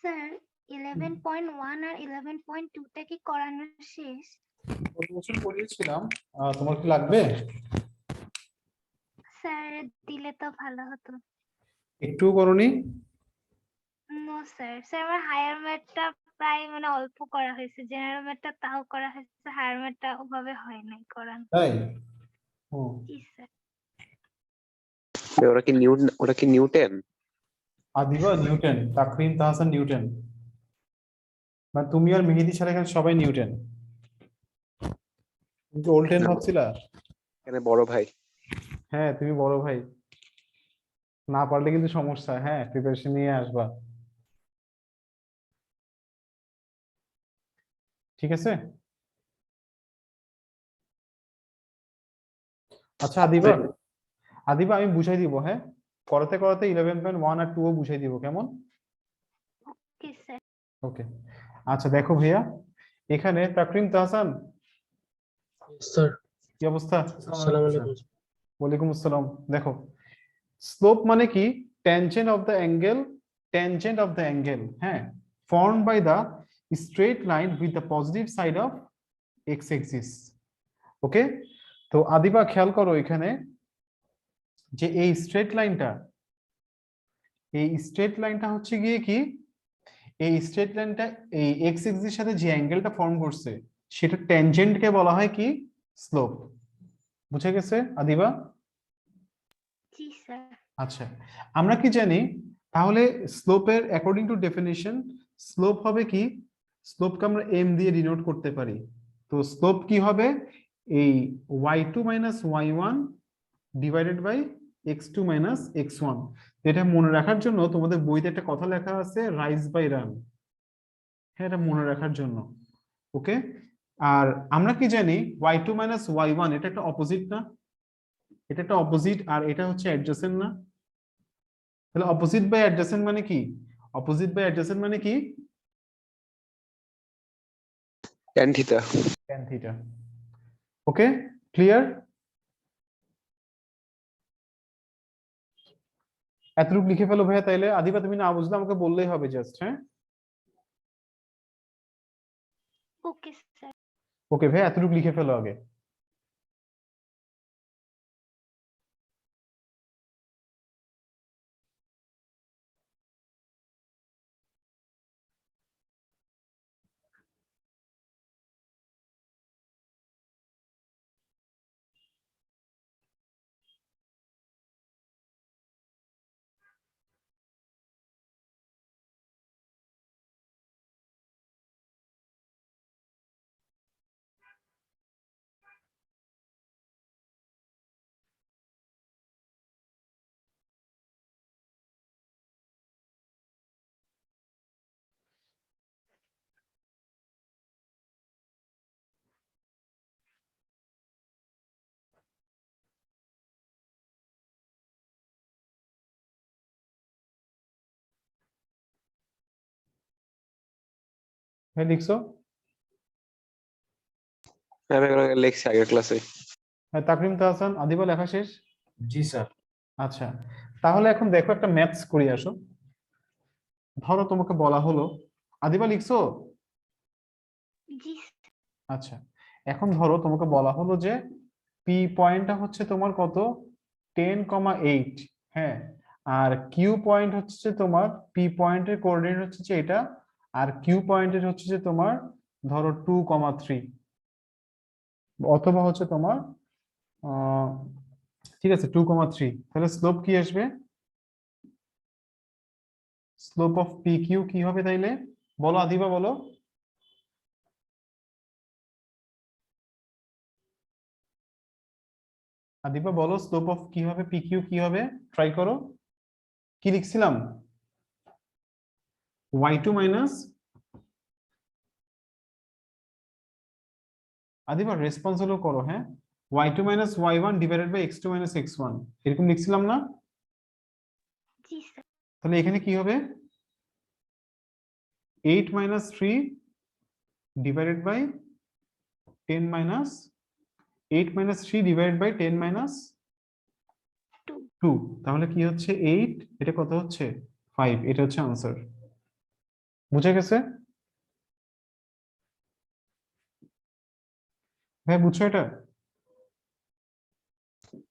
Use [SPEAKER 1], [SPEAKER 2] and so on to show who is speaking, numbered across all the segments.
[SPEAKER 1] Sir 11.1 আর 11.2 টা কি করানো শেষ?
[SPEAKER 2] গত বছর পড়িয়েছিলাম, তোমার কি লাগবে?
[SPEAKER 1] স্যার দিলে তো ভালো হতো।
[SPEAKER 2] একটুও করনি?
[SPEAKER 1] নো স্যার, স্যার আমার হায়ার ম্যাথটা প্রায় অল্প করা হয়েছে, জেনারেল ম্যাথটা তাও করা হয়েছে, হায়ার ম্যাথটা ওভাবে হয় নাই করানো।
[SPEAKER 2] তাই? ও
[SPEAKER 1] জি স্যার।
[SPEAKER 3] ওরা কি Newton?
[SPEAKER 2] Adiba Newton, Takrim Tahsan Newton, বা তুমি আর মেহেদি ছাড়া এখানে সবাই নিউটন। তুমি কি ওল্ড টেন ভাবছিলা?
[SPEAKER 3] এখানে বড় ভাই।
[SPEAKER 2] হ্যাঁ তুমি বড় ভাই, না পারলে কিন্তু সমস্যা। হ্যাঁ প্রিপারেশন নিয়ে আসবা, ঠিক আছে? আচ্ছা আদিবা, আদিবা আমি বুঝাই দিব, হ্যাঁ করতে করতে 11.1 আর 2 ও বুঝাই দিব, কেমন?
[SPEAKER 1] Okay sir.
[SPEAKER 2] ওকে। আচ্ছা দেখো ভাইয়া, এখানে তাকরিম তাহসান,
[SPEAKER 4] স্যার
[SPEAKER 2] কি অবস্থা?
[SPEAKER 4] আসসালামু আলাইকুম।
[SPEAKER 2] ওয়ালাইকুম আসসালাম। দেখো, স্লোপ মানে কি? Tangent of the angle, tangent of the angle, হ্যাঁ, formed by the straight line with the positive side of x axis. Okay, তো আদিবা খেয়াল করো এখানে যে এই স্ট্রেট লাইনটা, এই স্ট্রেট লাইনটা হচ্ছে গিয়ে কি, এই স্ট্রেট লাইনটা এই এক্স এক্সিস সাথে যে অ্যাঙ্গেলটা ফর্ম করছে সেটা ট্যানজেন্টকে বলা হয় কি? স্লোপ। বুঝে গেছে আদিবা?
[SPEAKER 1] জি স্যার।
[SPEAKER 2] আচ্ছা, আমরা কি জানি তাহলে স্লোপের অ্যাকর্ডিং টু ডেফিনিশন স্লোপ হবে কি? স্লোপকে আমরা এম দিয়ে ডিনোট করতে পারি। তো স্লোপ কি হবে? এই y2 minus y1 divided by x2 minus x1। এটা মনে রাখার জন্য তোমাদের বইতে একটা কথা লেখা আছে, রাইজ বাই রান। হ্যাঁ, এটা মনে রাখার জন্য। ওকে, আর আমরা কি জানি y2 মাইনাস y1 এটা একটা অপোজিট না? এটা একটা অপোজিট, আর এটা হচ্ছে অ্যাডজেসেন্ট না? তাহলে অপোজিট বাই অ্যাডজেসেন্ট মানে কি? অপোজিট বাই অ্যাডজেসেন্ট মানে কি?
[SPEAKER 3] Tan theta.
[SPEAKER 2] Tan theta. Okay, clear? এতটুকু লিখে ফেলো ভাইয়া, তাইলে আদিবা তুমি না বুঝলে আমাকে বললেই হবে জাস্ট, হ্যাঁ?
[SPEAKER 1] ওকে স্যার।
[SPEAKER 2] ওকে ভাই, এতটুকু লিখে ফেলো আগে। হ্যাঁ লিখছো?
[SPEAKER 3] আমি এগুলো লিখছি আগের ক্লাসে।
[SPEAKER 2] হ্যাঁ তাকরিম তাহসান, আদিবা লেখা শেষ?
[SPEAKER 4] জি স্যার।
[SPEAKER 2] আচ্ছা, তাহলে এখন দেখো একটা ম্যাথস করি আসো। ধরো তোমাকে বলা হলো, আদিবা লিখছো?
[SPEAKER 1] জি
[SPEAKER 2] আচ্ছা, এখন ধরো তোমাকে বলা হলো যে পি পয়েন্টটা হচ্ছে তোমার কত? 10,8। হ্যাঁ, আর কিউ পয়েন্ট হচ্ছে যে তোমার, পি পয়েন্টের কোঅর্ডিনেট হচ্ছে যে এটা, আর কিউ পয়েন্টের হচ্ছে যে তোমার ধরো 2,3, অথবা হচ্ছে তোমার আহ ঠিক আছে 2,3। তাহলে স্লোপ কি আসবে? স্লোপ অফ পি কিউ কি হবে তাইলে? বলো আদিবা, বলো। আদিবা বলো, স্লোপ অফ কি হবে, পি কিউ কি হবে? ট্রাই করো। কি লিখছিলাম? y2 মাইনাস, আদিবা রেসপন্স হলো করো, হ্যাঁ, y2 minus y1 divided by x2 minus x1, এরকম লিখছিলাম না?
[SPEAKER 1] জি স্যার।
[SPEAKER 2] তাহলে এখানে কি হবে? 8 minus 3 divided by 10 minus, 8 minus 3 divided by 10 minus
[SPEAKER 1] 2।
[SPEAKER 2] 2। তাহলে কি হচ্ছে 8, এটা কত হচ্ছে 5, এটা হচ্ছে আনসার। বুঝে গেছে? ভাই বুঝছো এটা?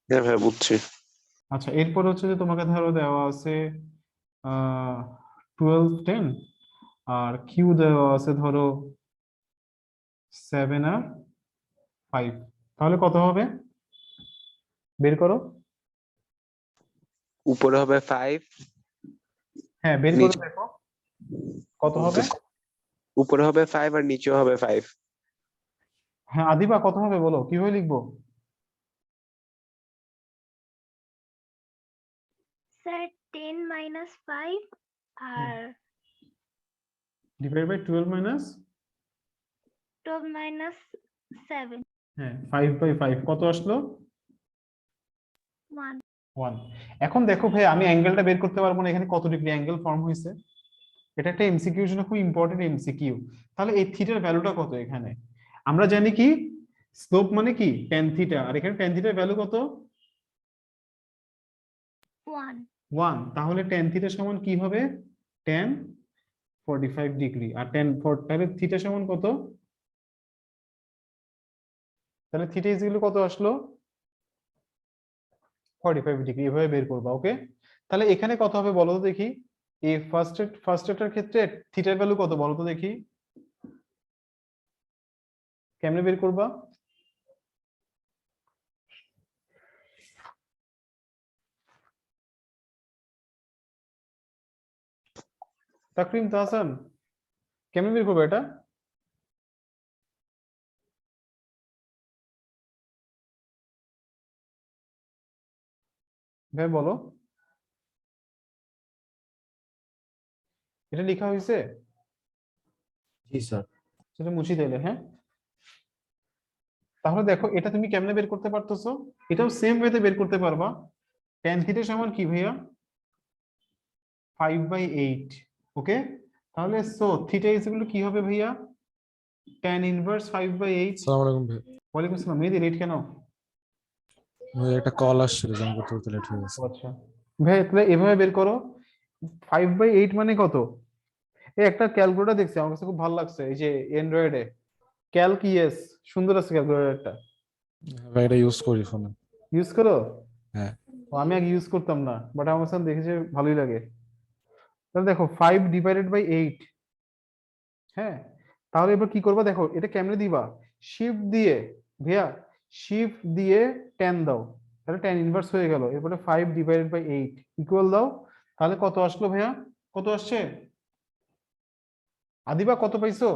[SPEAKER 3] হ্যাঁ ভাই বুঝছি।
[SPEAKER 2] আচ্ছা, এরপর হচ্ছে যে তোমাকে ধরো দেওয়া আছে 12 10, আর কিউ দেওয়া আছে ধরো 7 আর 5। তাহলে কত হবে বের করো।
[SPEAKER 3] উপরে হবে 5,
[SPEAKER 2] হ্যাঁ, বের করে
[SPEAKER 3] নিচে
[SPEAKER 2] দেখো কত হবে।
[SPEAKER 3] বলতেছি, উপরে হবে 5 আর নিচেও হবে 5।
[SPEAKER 2] হ্যাঁ আদিবা, কত হবে বলো, কিভাবে লিখবো?
[SPEAKER 1] স্যার 10 মাইনাস 5 আর
[SPEAKER 2] ডিভাইড বাই 12 মাইনাস
[SPEAKER 1] 12 মাইনাস 7
[SPEAKER 2] হ্যাঁ 5/5 কত আসলো?
[SPEAKER 1] 1।
[SPEAKER 2] 1। এখন দেখো ভাই, আমি অ্যাঙ্গেলটা বের করতে পারবো না এখানে কত ডিগ্রি অ্যাঙ্গেল ফর্ম হয়েছে। এটা একটা এমসিকিউ এর জন্য খুব ইম্পর্টেন্ট এমসিকিউ। তাহলে এই থিটার ভ্যালুটা কত এখানে? আমরা জানি কি স্লোপ মানে কি tan থিটা, আর এখানে tan থিটার ভ্যালু কত?
[SPEAKER 1] 1
[SPEAKER 2] 1। তাহলে tan থিটা সমান কি হবে? tan 45 degree. আর তাহলে থিটা সমান কত? তাহলে থিটা ইকুয়াল কত আসলো? 45 ডিগ্রি। এভাবে বের করবা, ওকে? তাহলে এখানে কত হবে বলো তো দেখি। এই ফার্স্ট এটার ক্ষেত্রে থিটার ভ্যালু কত বলো তো দেখি, কেমনে বের করবা? তাকরিম তাহসান, কেমনে বের করবে এটা? ভাই বলো। এটা লেখা হয়েছে?
[SPEAKER 4] জি স্যার।
[SPEAKER 2] সেটা মুছি দিলে, হ্যাঁ। তাহলে দেখো এটা তুমি কেমনে বের করতে পারতেছো, এটাও সেম ওয়েতে বের করতে পারবা। tan থিটা সমান কি ভাইয়া? 5/8। ওকে, তাহলে সো থিটা ইকুয়াল কি হবে ভাইয়া? tan inverse 5/8।
[SPEAKER 4] সালাম আলাইকুম ভাই।
[SPEAKER 2] ওয়ালাইকুম আসসালাম। মেহেদি রেট কেন?
[SPEAKER 4] ভাই একটা কল আসছিল, জয়েন করতে করতে লেট হয়ে গেছে।
[SPEAKER 2] ও আচ্ছা ভাই, তাহলে এভাবে বের করো। 5/8 মানে কত? এই একটা ক্যালকুলেটর দেখছি, আমার কাছে খুব ভালো লাগছে, এই যে অ্যান্ড্রয়েডে ক্যালক ইএস, সুন্দর আছে ক্যালকুলেটরটা।
[SPEAKER 4] ভাই এটা ইউজ করি ফোনে।
[SPEAKER 2] ইউজ করো?
[SPEAKER 4] হ্যাঁ।
[SPEAKER 2] ও, আমি আগে ইউজ করতাম না, বাট আমার কাছে দেখেছি ভালোই লাগে। তাহলে দেখো 5/8। হ্যাঁ, তাহলে এবার কি করবা দেখো, এটা কেমনে দিবা? শিফট দিয়ে, ভাইয়া শিফট দিয়ে 10 দাও, তাহলে tan ইনভার্স হয়ে গেল। এরপরে 5/8 ইকুয়াল দাও, তাহলে কত আসলো ভাইয়া? কত আসছে আদিবা, কত পাইছো?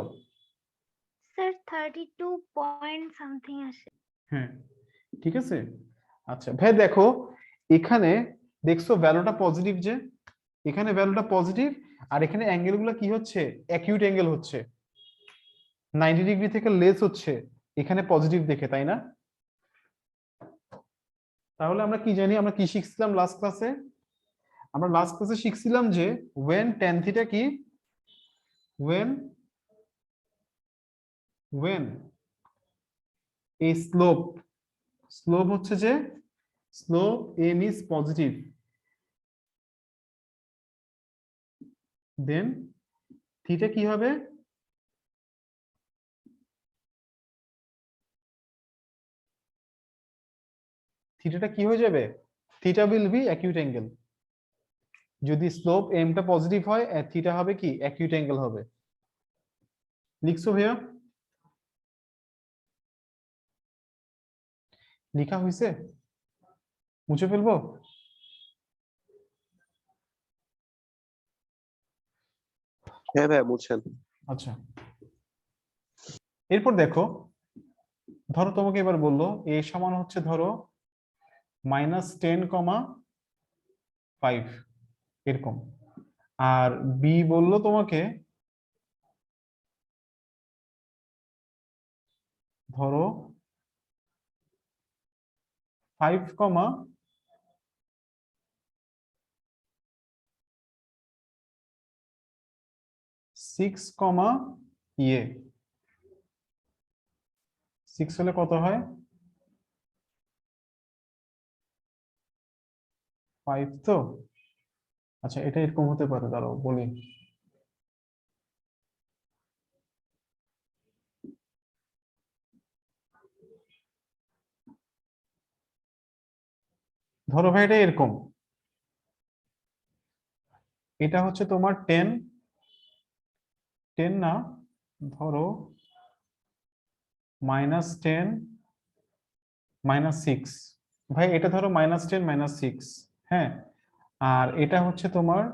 [SPEAKER 1] স্যার 32 পয়েন্ট সামথিং আসে।
[SPEAKER 2] হ্যাঁ, ঠিক আছে। আচ্ছা ভাই দেখো, এখানে দেখছো ভ্যালুটা পজিটিভ, যে এখানে ভ্যালুটা পজিটিভ, আর এখানে অ্যাঙ্গেল গুলো কি হচ্ছে? অ্যাকিউট অ্যাঙ্গেল হচ্ছে, 90 ডিগ্রি থেকে লেস হচ্ছে এখানে পজিটিভ দেখে, তাই না? তাহলে আমরা কি জানি, আমরা কি শিখছিলাম লাস্ট ক্লাসে? আমরা লাস্ট ক্লাসে শিখছিলাম যে when tan থিটা কি, when when এই স্লোপ হচ্ছে যে slope m is positive, then theta কি হবে? থিটাটা কি হয়ে যাবে? Theta will be acute angle. যদি স্লোপ m টা পজিটিভ হয়, থিটা হবে কি অ্যাকিউট অ্যাঙ্গেল হবে। লিখছো ভাইয়া? লেখা হয়েছে? মুছে ফেলবো?
[SPEAKER 3] হ্যাঁ ভাই বুঝছেন।
[SPEAKER 2] আচ্ছা, এরপর দেখো, ধরো তোমাকে এবার বললো a সমান হচ্ছে ধরো -10,5 এরকম, আর বি বললো তোমাকে ধরো 5,6, ইয়ে 6 হলে কত হয়? 5 তো। আচ্ছা, এটা এরকম হতে পারে, দাঁড়াও বলি। ধরো ভাই এটা এরকম, এটা হচ্ছে তোমার 10 10 না, ধরো -10 -6, ভাই এটা ধরো -10 -6, হ্যাঁ, আর এটা হচ্ছে তোমার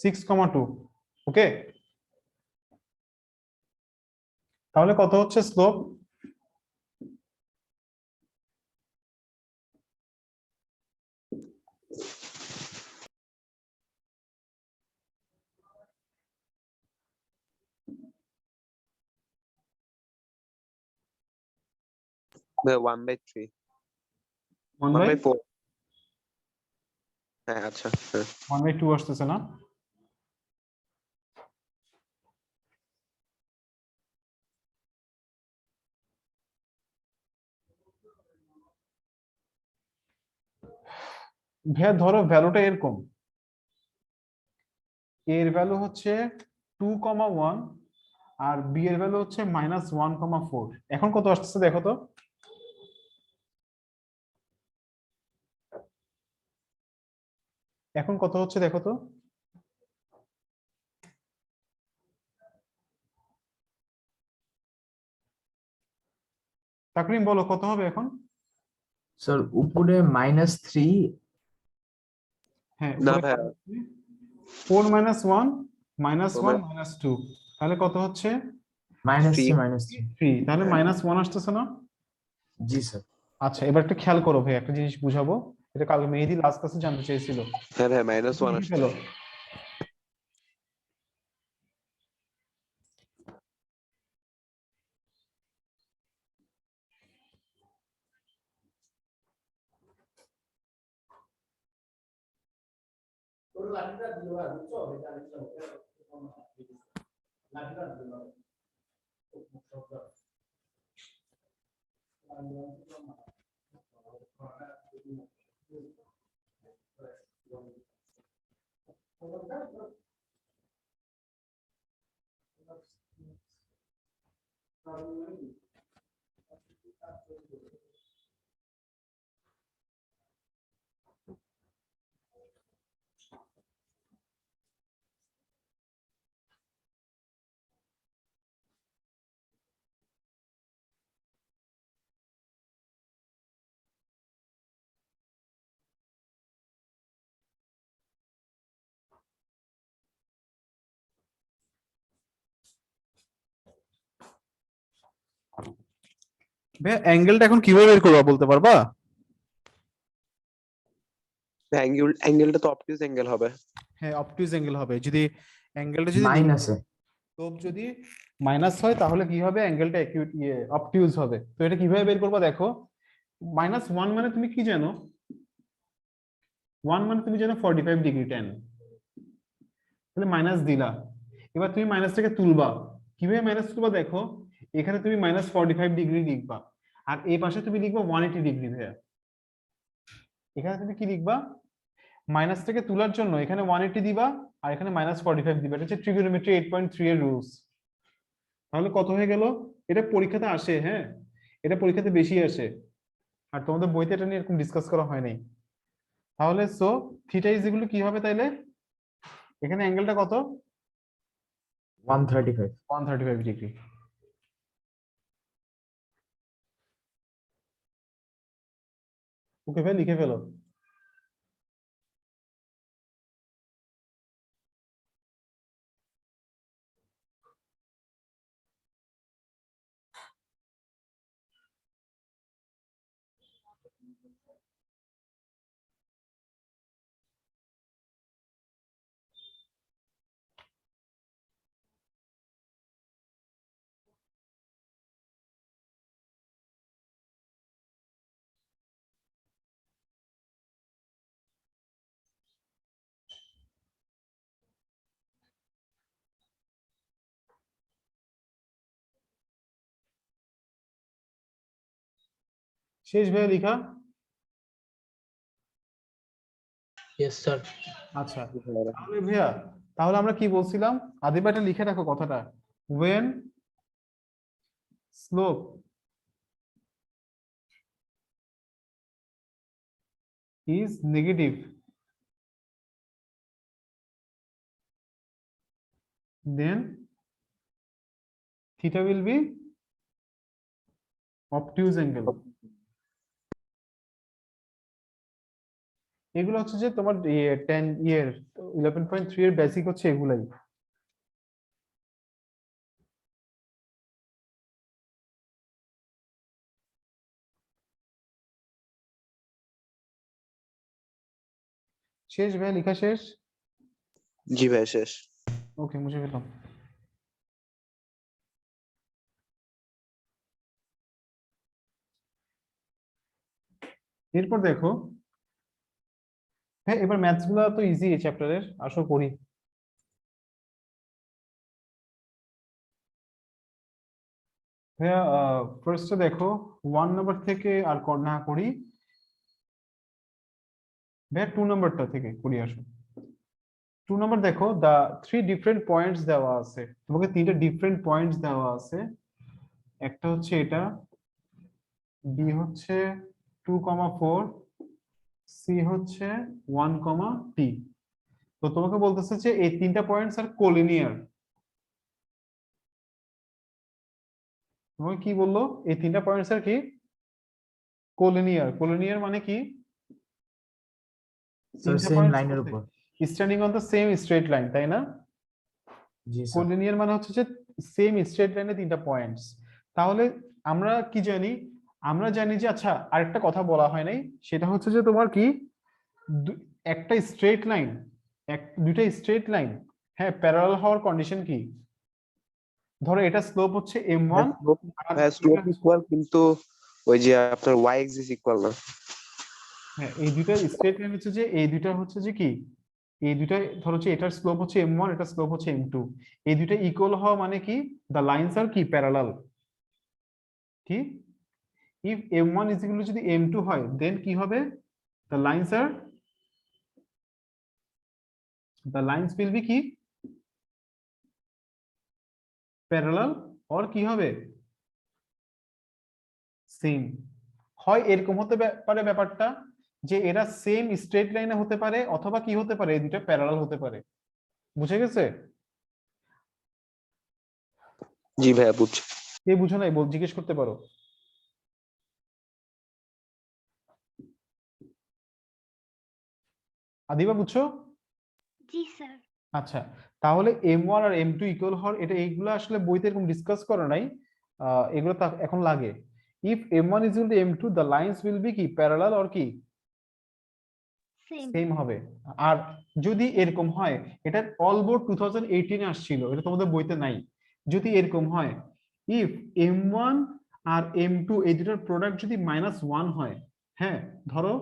[SPEAKER 2] (6,2), ওকে। তাহলে কত হচ্ছে স্লোপ?
[SPEAKER 3] ভাই 1/3
[SPEAKER 2] 1 বাই
[SPEAKER 3] 1/4 হ্যাঁ আচ্ছা হ্যাঁ
[SPEAKER 2] 1/2 আসতেছে না? ভাইয়া ধরো ভ্যালুটা এরকম, এর ভ্যালু হচ্ছে 2,1 আর বি এর ভ্যালু হচ্ছে -1,4। এখন কত আসতেছে দেখো তো? এখন কত হচ্ছে দেখো তো? তাকরিম বলো কত হবে এখন?
[SPEAKER 5] স্যার উপরে -3,
[SPEAKER 2] হ্যাঁ
[SPEAKER 3] না
[SPEAKER 2] উপরে
[SPEAKER 3] ভাই
[SPEAKER 2] 4 - 1 -1
[SPEAKER 3] তোমার-
[SPEAKER 2] -2, তাহলে কত হচ্ছে?
[SPEAKER 3] Three.
[SPEAKER 5] -3
[SPEAKER 2] 3, তাহলে -1 আসতেছে না?
[SPEAKER 5] জি স্যার।
[SPEAKER 2] আচ্ছা এবার একটু খেয়াল করো ভাই, একটা জিনিস বুঝাবো, এটা কাল মেহেদী লাস্ট ক্লাসে জানতে চেয়েছিল।
[SPEAKER 3] হ্যাঁ ভাই -1
[SPEAKER 2] লিখে
[SPEAKER 3] আসছে
[SPEAKER 2] ফেলো। ভাই অ্যাঙ্গেলটা এখন কিভাবে বের করবা বলতে পারবা?
[SPEAKER 3] অ্যাঙ্গেলটা তো অবটিউজ অ্যাঙ্গেল হবে
[SPEAKER 2] হ্যাঁ অবটিউজ অ্যাঙ্গেল হবে, যদি অ্যাঙ্গেলটা যদি
[SPEAKER 5] মাইনাসে।
[SPEAKER 2] স্লোপ যদি মাইনাস হয় তাহলে কি হবে? অ্যাঙ্গেলটা অবটিউজ হবে। তো এটা কিভাবে বের করবা দেখো, -1 মানে তুমি কি জানো? 1 মানে তুমি জানো 45 ডিগ্রি 10, তাহলে মাইনাস দিলা, এবার তুমি মাইনাসটাকে তুলবা, কিভাবে মাইনাস তুলবা দেখো, এখানে তুমি -45 ডিগ্রি লিখবা, আর এই পাশে তুমি লিখবা 180 ডিগ্রি ভাইয়া। এখানে তুমি কি লিখবা? মাইনাসটাকে তোলার জন্য এখানে 180 দিবা, আর এখানে -45 দিবা। এটা হচ্ছে ট্রিগোনোমেট্রি 8.3 এর রুলস। তাহলে কত হয়ে গেল? এটা পরীক্ষাতে আসে, হ্যাঁ এটা পরীক্ষাতে বেশি আসে, আর তোমাদের বইতে এটা নিয়ে এরকম ডিসকাস করা হয় নাই। তাহলে so theta is equal to কি হবে তাইলে? এখানে অ্যাঙ্গেলটা কত?
[SPEAKER 5] 135।
[SPEAKER 2] 135 ডিগ্রি। ওকে ভাই লিখে ফেলো। শেষ ভাইয়া লিখা?
[SPEAKER 6] Yes, sir.
[SPEAKER 2] আচ্ছা তাহলে ভাইয়া, তাহলে আমরা কি বলছিলাম? আদিবা এটা লিখে রাখো কথাটা, when slope is negative, then theta will be obtuse angle. এগুলো হচ্ছে যে তোমার 10 ইয়ার 11.3 এর বেসিক হচ্ছে এগুলাই। শেষ ভাই, লেখা শেষ?
[SPEAKER 3] জি ভাই শেষ।
[SPEAKER 2] ওকে, মুছে ফেললাম। এরপর দেখো, হ্যাঁ এবার ম্যাথস গুলো তো ইজি এই চ্যাপ্টারের, আসো করি। ভাইয়া ফার্স্টে দেখো 1 নাম্বার থেকে আর না করি, ভাইয়া 2 নাম্বারটা থেকে করি আসো। 2 নাম্বার দেখো, দা 3 ডিফারেন্ট পয়েন্টস দেওয়া আছে, তোমাকে 3টা ডিফারেন্ট পয়েন্টস দেওয়া আছে। একটা হচ্ছে এটা, বি হচ্ছে 2,4, সি হচ্ছে 1, টি। তো তোমাকে বলতেছে যে এই 3টা পয়েন্টস আর কোলিনিয়ার। তোমাকে কি বললো? এই 3টা পয়েন্টস আর কি কোলিনিয়ার। কোলিনিয়ার মানে কি?
[SPEAKER 5] স্যার
[SPEAKER 2] 3টা
[SPEAKER 5] সেম
[SPEAKER 2] পয়েন্টস
[SPEAKER 5] লাইনের উপর।
[SPEAKER 2] Standing on the same straight line, তাই না?
[SPEAKER 5] জি স্যার।
[SPEAKER 2] কোলিনিয়ার মানে হচ্ছে যে সেম স্ট্রেট লাইনে 3টা পয়েন্টস। তাহলে আমরা কি জানি? আমরা জানি যে, আচ্ছা আরেকটা কথা বলা হয় নাই, সেটা হচ্ছে যে তোমার কি একটা স্ট্রেট লাইন, দুইটা স্ট্রেট লাইন, হ্যাঁ প্যারালাল হওয়ার কন্ডিশন কি? ধরো এটা স্লোপ হচ্ছে m1 আর
[SPEAKER 3] স্লোপ ইকুয়াল, কিন্তু ওই যে আপনার ওয়াই এক্সিস ইকুয়াল না।
[SPEAKER 2] হ্যাঁ এই দুইটা স্ট্রেট লাইন হচ্ছে যে এই দুইটা হচ্ছে যে কি, এই দুইটা ধরো হচ্ছে এটার স্লোপ হচ্ছে m1, এটার স্লোপ হচ্ছে m2, এই দুইটা ইকুয়াল হওয়া মানে কি দ্য লাইনস আর কি প্যারালাল। কি? ইফ m1 ইজ ইকুয়াল যদি m2 হয়, দেন কি হবে? দ্য লাইনস উইল বি কি প্যারালাল, অর কি হবে সেম। হয় এরকম হতে পারে ব্যাপারটা, যে এরা সেম স্ট্রেট লাইনে হতে পারে, অথবা কি হতে পারে, এই দুটো প্যারালাল হতে পারে। বুঝে গেছে?
[SPEAKER 3] জি ভাইয়া বুঝছি।
[SPEAKER 2] কে বুঝো নাই জিজ্ঞেস করতে পারো। আদিবা বুঝছো?
[SPEAKER 1] জি স্যার।
[SPEAKER 2] আচ্ছা, তাহলে m1 আর m2 ইকুয়াল হওয়ার, এটা এইগুলো আসলে বইতে এরকম ডিসকাস করা নাই, এগুলো এখন লাগে। If m1 is equal two m2, the lines will be কি প্যারালাল অর কি
[SPEAKER 1] সেম।
[SPEAKER 2] সেম হবে। আর যদি এরকম হয়, এটা অল বোর্ড 2018 আসছিল, এটা তোমাদের বইতে নাই। যদি এরকম হয়, ইফ m1 আর m2 এই দুটোর প্রোডাক্ট যদি -1 হয়, হ্যাঁ ধরো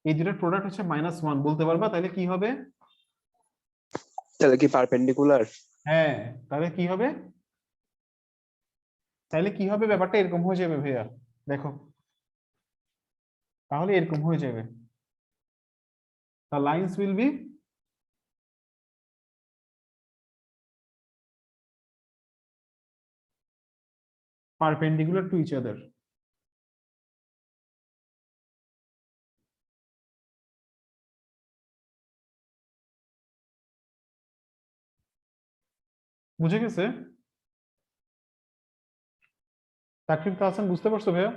[SPEAKER 2] এই দুটোর প্রোডাক্ট হচ্ছে -1, বলতে পারবা তাহলে কি হবে?
[SPEAKER 3] তাহলে কি পারপেন্ডিকুলার?
[SPEAKER 2] হ্যাঁ, তাহলে কি হবে? তাহলে কি হবে? ব্যাপারটা এরকম হয়ে যাবে ভাইয়া, দেখো তাহলে এরকম হয়ে যাবে, the lines will be perpendicular to each other. বুঝে গেছে? তাকরিব তাহসান বুঝতে পারছো ভাইয়া?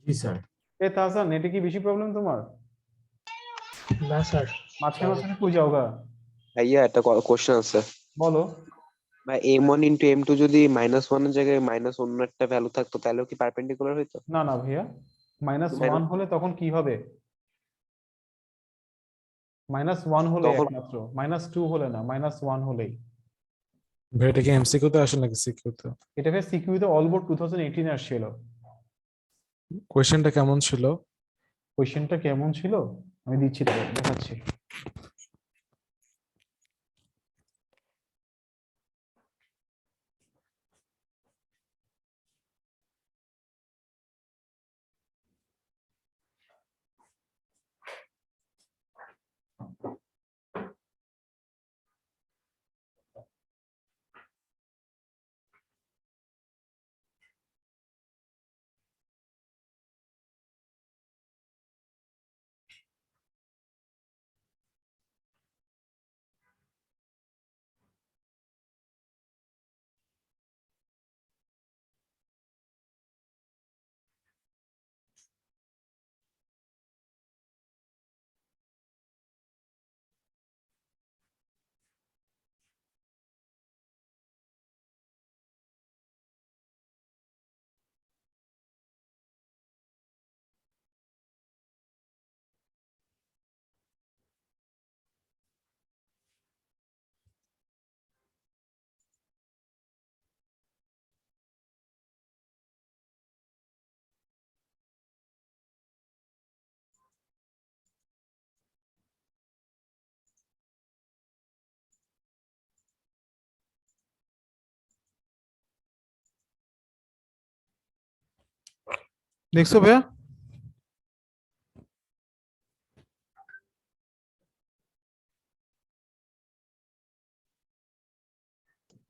[SPEAKER 5] জি স্যার।
[SPEAKER 2] এ তাহসান, এটা কি বেশি প্রবলেম তোমার?
[SPEAKER 6] না স্যার।
[SPEAKER 2] মাঝখানে মাঝখানে কই যাও গা?
[SPEAKER 3] ভাইয়া একটা কোশ্চেন আছে।
[SPEAKER 2] বলো।
[SPEAKER 3] ভাই m1 ইন্টু m2 যদি -1 এর জায়গায় মাইনাস অন্য একটা ভ্যালু থাকতো, তাহলেও কি পারপেন্ডিকুলার হইতো?
[SPEAKER 2] না না ভাইয়া, -1 হলে তখন কি হবে? -1 হলে
[SPEAKER 3] তখন
[SPEAKER 2] একমাত্র, -2 হলে না, -1 হলেই।
[SPEAKER 4] ভাই এটা কি এমসিকিউ তে আসে নাকি সিকিউ তে?
[SPEAKER 2] এটা ভাই সিকিউ তে অল বোর্ড 2018 আসছিল।
[SPEAKER 4] কোয়েশ্চেনটা কেমন ছিল?
[SPEAKER 2] কোশ্চেনটা কেমন ছিল আমি দিচ্ছি, দেখাচ্ছি। দেখছো ভাইয়া?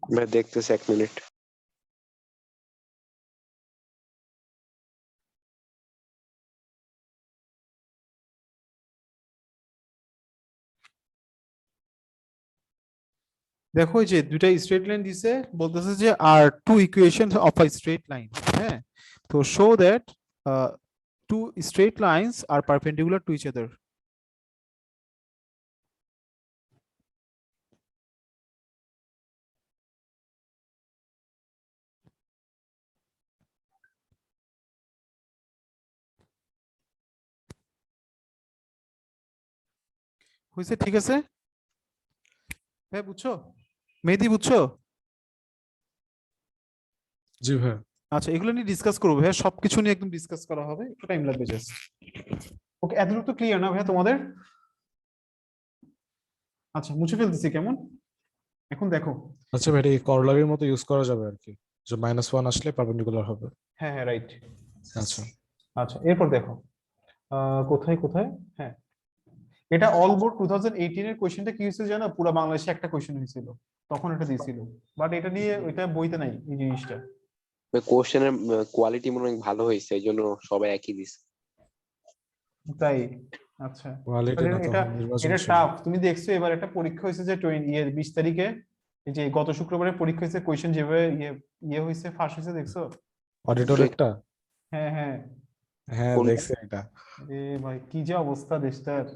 [SPEAKER 3] ভাই দেখতেছি 1 মিনিট।
[SPEAKER 2] দেখো এই যে দুইটা স্ট্রেট লাইন দিছে, বলতেছে যে are two equations of a straight line. হ্যাঁ, তো show that two straight lines are perpendicular to each other. হয়েছে? ঠিক আছে হ্যাঁ, বুঝছো? মেহেদি বুঝছো?
[SPEAKER 4] জি ভাই।
[SPEAKER 2] আচ্ছা, এগুলো নিয়ে ডিসকাস করবো ভাইয়া, সবকিছু নিয়ে একদম ডিসকাস করা হবে, একটু টাইম লাগবে জাস্ট। ওকে, এতটুকু তো ক্লিয়ার না ভাইয়া তোমাদের? আচ্ছা, মুছে ফেলতেছি কেমন, এখন দেখো।
[SPEAKER 4] আচ্ছা ভাই, এটা করলারির মতো ইউজ করা যাবে আর কি, যে -1 আসলে পারপেন্ডিকুলার হবে।
[SPEAKER 2] হ্যাঁ হ্যাঁ, রাইট।
[SPEAKER 4] আচ্ছা
[SPEAKER 2] আচ্ছা, এরপর দেখো কোথায় কোথায়, হ্যাঁ, এটা অল বোর্ড 2018 এর কোশ্চেনটা কি হয়েছিল জানো? পুরো বাংলাদেশে একটা কোশ্চেন হয়েছিল, তখন এটা দিয়েছিল, বাট এটা নিয়ে ওইটা বইতে নাই এই জিনিসটা।
[SPEAKER 3] কোশ্চেনের কোয়ালিটি মনে হয় ভালো হয়েছে, এই জন্য সবাই একই দিছে।
[SPEAKER 2] তাই? আচ্ছা,
[SPEAKER 4] কোয়ালিটি
[SPEAKER 2] But
[SPEAKER 4] না,
[SPEAKER 2] এটা
[SPEAKER 4] তখন নির্বাচন
[SPEAKER 2] এটা
[SPEAKER 4] ছিল।
[SPEAKER 2] টাফ। তুমি দেখছো এবার একটা পরীক্ষা হয়েছে যে 20 তারিখে, এই যে গত শুক্রবারে পরীক্ষা হয়েছে, কোশ্চেন যেভাবে ইয়ে হয়েছে, ফাঁস হয়েছে, দেখছো?
[SPEAKER 4] অডিটরেরটা?
[SPEAKER 2] হ্যাঁ হ্যাঁ।
[SPEAKER 4] হ্যাঁ
[SPEAKER 3] কোনটা?
[SPEAKER 4] দেখছি এটা।
[SPEAKER 2] এ ভাই, কি যে অবস্থা দেশটার!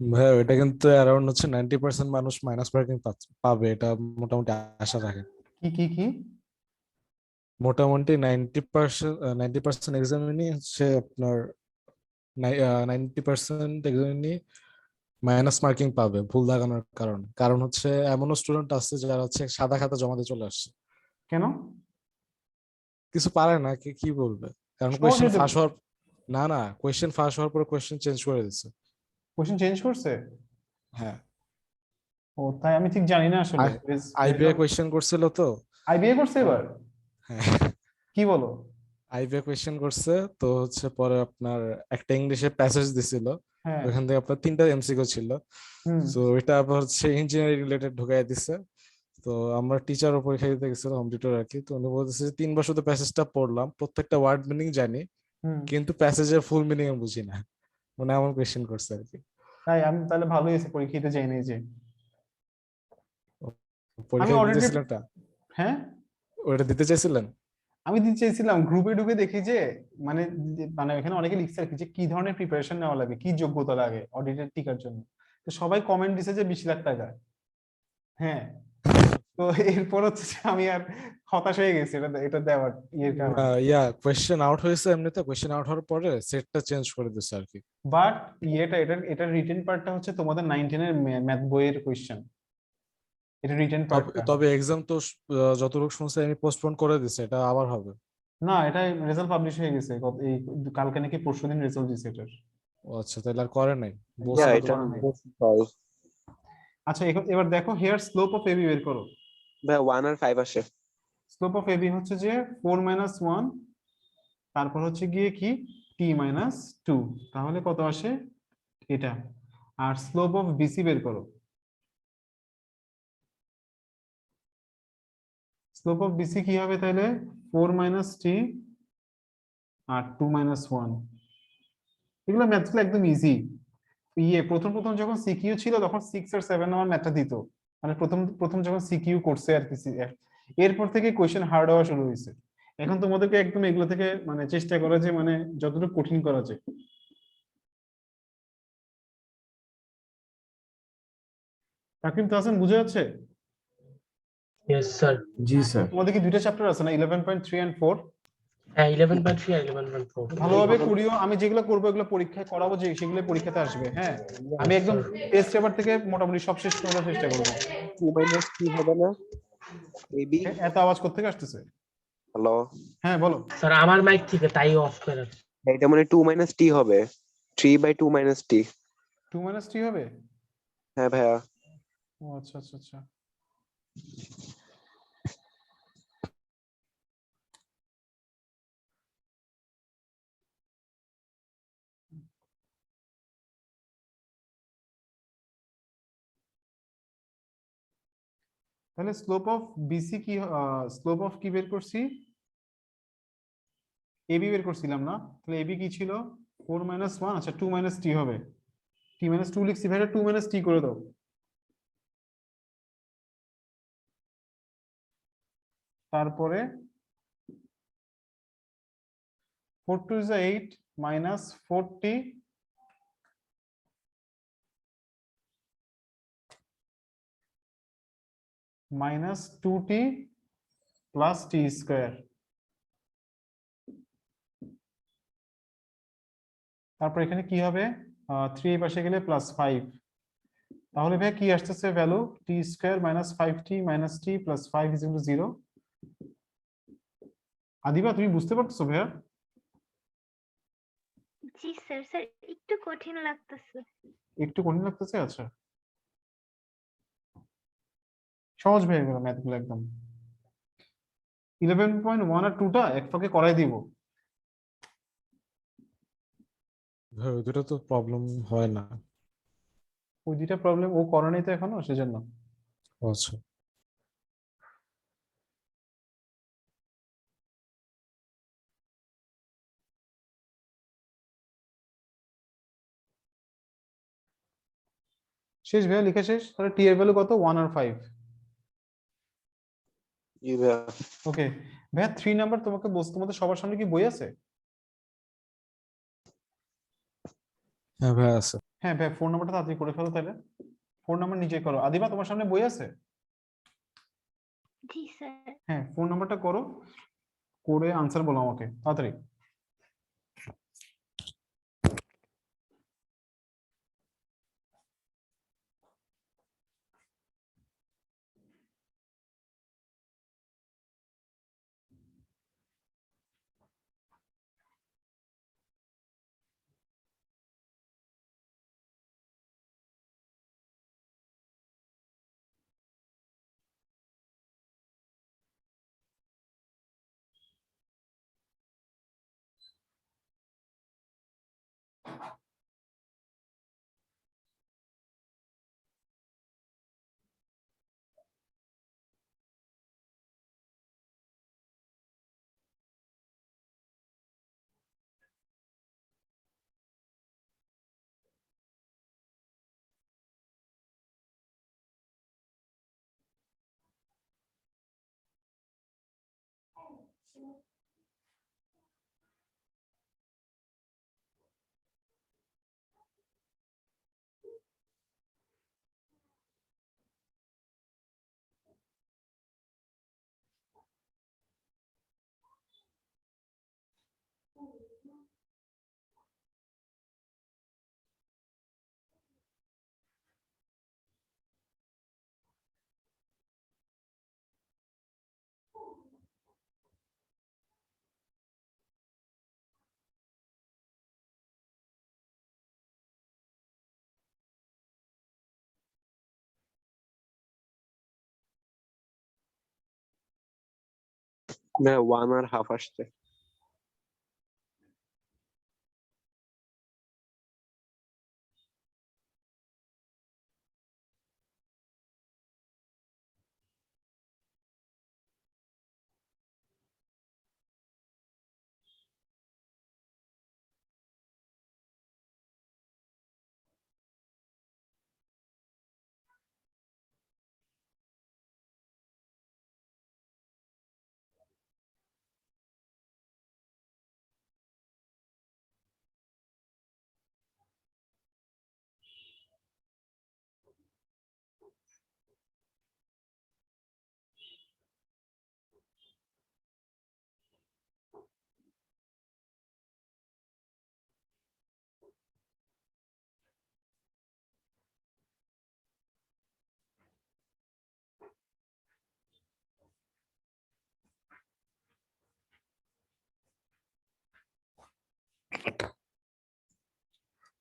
[SPEAKER 4] ভাই এটা কিন্তু অ্যারাউন্ড হচ্ছে 90% মানুষ মাইনাস মার্কিং পাবে, এটা মোটামুটি আশা রাখে।
[SPEAKER 2] কি কি কি?
[SPEAKER 4] মোটামুটি 90% এক্সামিনই হচ্ছে আপনার 90% এক্সামিনই মাইনাস মার্কিং পাবে ভুল দাগানোর কারণে। কারণ হচ্ছে এমনও স্টুডেন্ট আছে যারা হচ্ছে সাদা খাতা জমা দিয়ে চলে আসছে,
[SPEAKER 2] কেন?
[SPEAKER 4] কিছু পারে না, কি কি বলবে, কারণ
[SPEAKER 2] সহজ
[SPEAKER 4] কোয়েশ্চেন
[SPEAKER 2] হয়ে
[SPEAKER 4] ফাঁস হওয়ার, না না, কোয়েশ্চেন ফাঁস হওয়ার পর কোয়েশ্চেন চেঞ্জ করে দিচ্ছে।
[SPEAKER 2] কোশ্চেন চেঞ্জ করছে?
[SPEAKER 4] হ্যাঁ,
[SPEAKER 2] ও তাই, আমি ঠিক জানি না আসলে।
[SPEAKER 4] আইবিএ কোয়েশ্চেন করছিল তো।
[SPEAKER 2] আইবিএ করছে এবার?
[SPEAKER 4] হ্যাঁ,
[SPEAKER 2] কি বলো!
[SPEAKER 4] আইবিএ কোয়েশ্চেন করছে তো হচ্ছে পরে আপনার একটা ইংলিশে প্যাসেজ দিছিল,
[SPEAKER 2] হ্যাঁ।
[SPEAKER 4] ওইখান থেকে আপনার 3টা এমসিকিউ ছিল।
[SPEAKER 2] হুম।
[SPEAKER 4] তো ওইটা আবার হচ্ছে ইঞ্জিনিয়ারিং রিলেটেড ঢুকাই দিছে। তো আমরা টিচারও পরীক্ষা দিতে গেছিলাম, হোম টিউটর আর কি। তো উনি বলতেছে যে 3 বার শুধু প্যাসেজটা পড়লাম, প্রত্যেকটা ওয়ার্ড মিনিং জানি,
[SPEAKER 2] হুম।
[SPEAKER 4] কিন্তু প্যাসেজের ফুল মিনিং আমি বুঝি না। মানে এমন কোয়েশ্চেন করছে আর কি।
[SPEAKER 2] তাই? আমি তাহলে ভালোই হয়েছে পরীক্ষা দিতে যাই নাই যে। আমি
[SPEAKER 4] পরীক্ষা
[SPEAKER 2] অলরেডি,
[SPEAKER 4] দিতেছিলেন ওটা?
[SPEAKER 2] হ্যাঁ,
[SPEAKER 4] ওটা দিতে চাইছিলেন?
[SPEAKER 2] আমি দিতে চাইছিলাম, গ্রুপে ঢুকে দেখি যে মানে মানে এখানে অনেকে লিখছে আর কি, যে কি ধরনের প্রিপারেশন নেওয়া লাগে, কি যোগ্যতা লাগে অডিটের টিকার জন্য। তো সবাই কমেন্ট দিছে যে 20 লাখ টাকা। হ্যাঁ, তো এরপর হচ্ছে যে আমি আর হতাশ হয়ে গেছি এটা এটা দেওয়ার ইয়ের
[SPEAKER 4] না,
[SPEAKER 2] কারণে।
[SPEAKER 4] কোয়েশ্চেন আউট হয়েছে এমনিতে, কোয়েশ্চেন আউট হওয়ার পরে সেটটা চেঞ্জ করে দিচ্ছে আর কি।
[SPEAKER 2] বাট ইয়েটা, এটার রিটেন পার্টটা হচ্ছে তোমাদের 19 এর ম্যাথ বইয়ের কোয়েশ্চেন, এটা রিটেন
[SPEAKER 4] তবে
[SPEAKER 2] পার্টটা।
[SPEAKER 4] তবে এক্সাম তো যতটুকু শুনছি আমি পোস্টপোন করে দিছে, এটা আবার হবে।
[SPEAKER 2] না, এটা রেজাল্ট পাবলিশ হয়ে গেছে, এই কালকে নাকি পরশুদিন রেজাল্ট দিছে এটার।
[SPEAKER 4] ও আচ্ছা, তাহলে আর করে নাই,
[SPEAKER 2] না,
[SPEAKER 4] বলছে
[SPEAKER 3] হ্যাঁ,
[SPEAKER 4] না
[SPEAKER 3] এটা
[SPEAKER 2] করা
[SPEAKER 4] তোমার।
[SPEAKER 2] নাই।
[SPEAKER 3] ভাই
[SPEAKER 2] আচ্ছা, এবার দেখো, হেয়ার স্লোপ অফ এবি বের করো।
[SPEAKER 3] 1 আর 5 আসে।
[SPEAKER 2] স্লোপ অফ এবি হচ্ছে যে 4 - 1, তারপর হচ্ছে গিয়ে কি t - 2, তাহলে কত আসে এটা। আর স্লোপ অফ বিসি বের করো। স্লোপ অফ বিসি কি হবে তাহলে? 4 - t আর 2 - 1। এগুলো ম্যাথগুলো একদম ইজি। প্রথম প্রথম যখন সিকিউ ছিল তখন 6 আর 7 আমার ম্যাথটা দিত, মানে প্রথম প্রথম যখন সিকিউ করছে আর কি। এরপর থেকে কোয়েশ্চেন হার্ড হওয়া শুরু হয়েছে। এখন তোমাদেরকে একদম এগুলো থেকে মানে চেষ্টা করা যে মানে যতটুকু কঠিন করা যায়। তাকিব তাহসান, বুঝে যাচ্ছে?
[SPEAKER 6] Yes sir.
[SPEAKER 5] জি স্যার।
[SPEAKER 2] তোমাদের কি দুইটা চ্যাপ্টার আছে না, 11.3 and 4?
[SPEAKER 6] হ্যাঁ 11.3 আর 11.4।
[SPEAKER 2] ভালোভাবে করিও, আমি যেগুলো করবো এগুলো পরীক্ষায় করাবো, যে সেগুলো পরীক্ষাতে আসবে। হ্যাঁ, আমি একদম টেস্ট পেপার থেকে মোটামুটি সব শেষ করার চেষ্টা করবো।
[SPEAKER 3] 2 - 3 হবে না? এবি।
[SPEAKER 2] এত আওয়াজ কোত্থেকে আসতেছে?
[SPEAKER 3] হ্যালো।
[SPEAKER 2] হ্যাঁ বলো।
[SPEAKER 6] স্যার আমার মাইক থেকে তাই অফ করে রাখছি।
[SPEAKER 3] এটা মানে 2 - t হবে। 3/2 - t।
[SPEAKER 2] 2 - 3 হবে?
[SPEAKER 3] হ্যাঁ ভাইয়া।
[SPEAKER 2] ও আচ্ছা আচ্ছা আচ্ছা। তাহলে স্লোপ অফ বিসি কি, স্লোপ অফ কি বের করছি, এবি বের করছিলাম না? তাহলে এবি কি ছিল 4 - 1, আচ্ছা 2 - t হবে, t - 2 লিখছি, ভাই 2 - t করে দাও। তারপরে 4 2 is 8 minus 4t minus 2t plus t square। তারপর এখানে কি হবে, 3 এই পাশে গেলে +5, তাহলে ভাই কি আসতেছে value, t square minus 5t minus t plus 5 is equal to 0। Adiba তুমি বুঝতে পারছো ভাইয়া?
[SPEAKER 1] জি স্যার, স্যার একটু কঠিন লাগতেছে।
[SPEAKER 2] একটু কঠিন লাগতেছে, আচ্ছা সহজ হয়ে গেল ম্যাথগুলো একদম। 11.1 আর 2টা এক ফাঁকে করাই দিব।
[SPEAKER 4] ভাই ওই দুটো তো প্রবলেম হয় না।
[SPEAKER 2] ওই দুইটা প্রবলেম ও করে নাই তো এখনো, সেজন্য।
[SPEAKER 4] আচ্ছা
[SPEAKER 2] শেষ ভাইয়া, লেখা শেষ? তাহলে টি এর ভ্যালু কত, 1 আর 5।
[SPEAKER 3] জি ভাইয়া।
[SPEAKER 2] ওকে ভাইয়া 3 নাম্বার তোমাকে বলছি, তোমাদের সবার সামনে কি বই আছে?
[SPEAKER 4] হ্যাঁ ভাই আছে।
[SPEAKER 2] হ্যাঁ ভাই 4 নাম্বারটা তাড়াতাড়ি করে ফেলো তাহলে। 4 নাম্বার নিজে করো। আদিবা তোমার সামনে বই আছে?
[SPEAKER 1] জি স্যার।
[SPEAKER 2] হ্যাঁ 4 নাম্বারটা করো, করে আনসার বলো আমাকে তাড়াতাড়ি।
[SPEAKER 3] ভাইয়া 1 আর হাফ আসছে।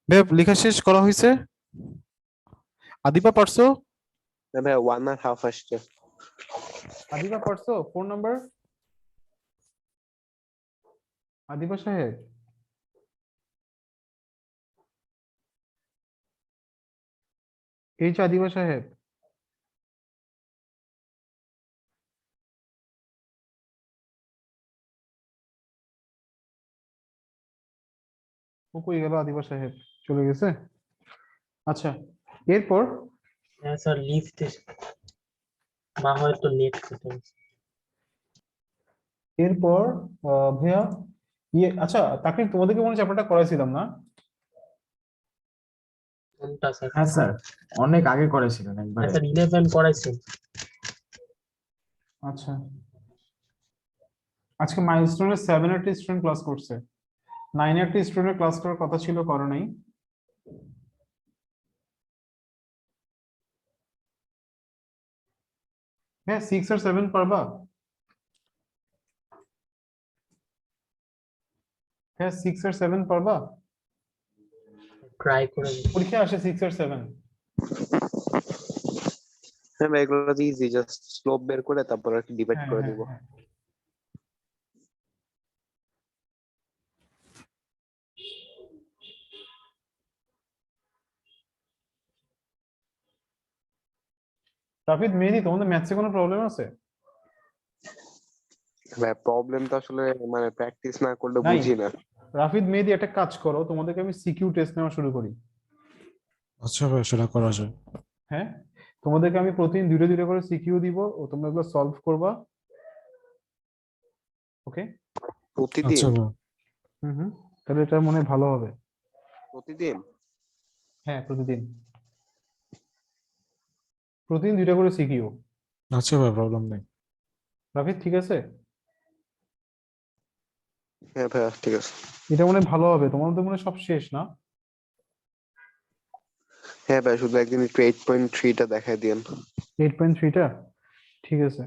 [SPEAKER 2] ভাইয়া লেখা শেষ করা হয়েছে? আদিবা পারছো?
[SPEAKER 3] না ভাইয়া 1 আর হাফ আসছে।
[SPEAKER 2] আদিবা পারছো 4 নাম্বার? আদিবা সাহেব, এই যে আদিবা সাহেব, ও কই গেল আদিবা সাহেব, চলে গেছে? আচ্ছা, এরপর
[SPEAKER 6] হ্যাঁ স্যার লিফট বা হয়তো নেট কেটে গেছে।
[SPEAKER 2] এরপর ভাইয়া আচ্ছা তাকে তোমাদেরকে মনে চ্যাপ্টারটা করাইছিলাম না?
[SPEAKER 6] কোনটা স্যার?
[SPEAKER 5] হ্যাঁ স্যার, অনেক আগে করেছিলেন
[SPEAKER 6] হ্যাঁ
[SPEAKER 5] একবারে।
[SPEAKER 6] স্যার 11 করাইছেন।
[SPEAKER 2] আচ্ছা, আজকে মাইলস্টোনের 7 একটা স্টুডেন্ট ক্লাস করছে, 9 একটা স্টুডেন্ট ক্লাস করার কথা ছিল, করে নাই। হ্যাঁ 6 আর 7 পারবা? হ্যাঁ 6 আর 7 পারবা?
[SPEAKER 6] ট্রাই করে দেখি।
[SPEAKER 2] পরীক্ষা আসে 6 আর 7।
[SPEAKER 3] হ্যাঁ ভাই, এগুলো ইজি, জাস্ট স্লোপ বের করে তারপর আর কি ডিভাইড
[SPEAKER 2] হ্যাঁ
[SPEAKER 3] করে
[SPEAKER 2] হ্যাঁ
[SPEAKER 3] দিব।
[SPEAKER 2] হ্যাঁ। রাফিদ, মেহেদী, তোমাদের ম্যাথসে কোনো প্রবলেম আছে?
[SPEAKER 3] ভাই প্রবলেম তো আসলে মানে প্র্যাকটিস না করলে
[SPEAKER 2] নাই।
[SPEAKER 3] বুঝি না।
[SPEAKER 2] রাফিদ, মেহেদী, একটা কাজ করো, তোমাদেরকে আমি সিকিউ টেস্ট নেওয়া শুরু করি।
[SPEAKER 4] আচ্ছা ভাই, সেটা করা যায়।
[SPEAKER 2] হ্যাঁ, তোমাদেরকে আমি প্রতিদিন দুটো দুটো করে সিকিউ দিব, ও তোমরা এগুলো সলভ করবা। ওকে?
[SPEAKER 3] প্রতিদিন?
[SPEAKER 4] আচ্ছা ভাই।
[SPEAKER 2] হুম হুম, তাহলে এটা মনে হয় ভালো হবে।
[SPEAKER 3] প্রতিদিন?
[SPEAKER 2] হ্যাঁ প্রতিদিন, প্রতিদিন দুইটা করে সিকিউ।
[SPEAKER 4] আচ্ছা ভাই, প্রবলেম নেই।
[SPEAKER 2] রাফিদ ঠিক আছে?
[SPEAKER 3] হ্যাঁ ভাইয়া ঠিক আছে।
[SPEAKER 2] এটা মনে হয় ভালো হবে, তোমাদের তো মনে হয় সব শেষ না?
[SPEAKER 3] হ্যাঁ ভাই, শুধু একদিন একটু 8.3টা দেখাই দিন।
[SPEAKER 2] 8.3টা ঠিক আছে।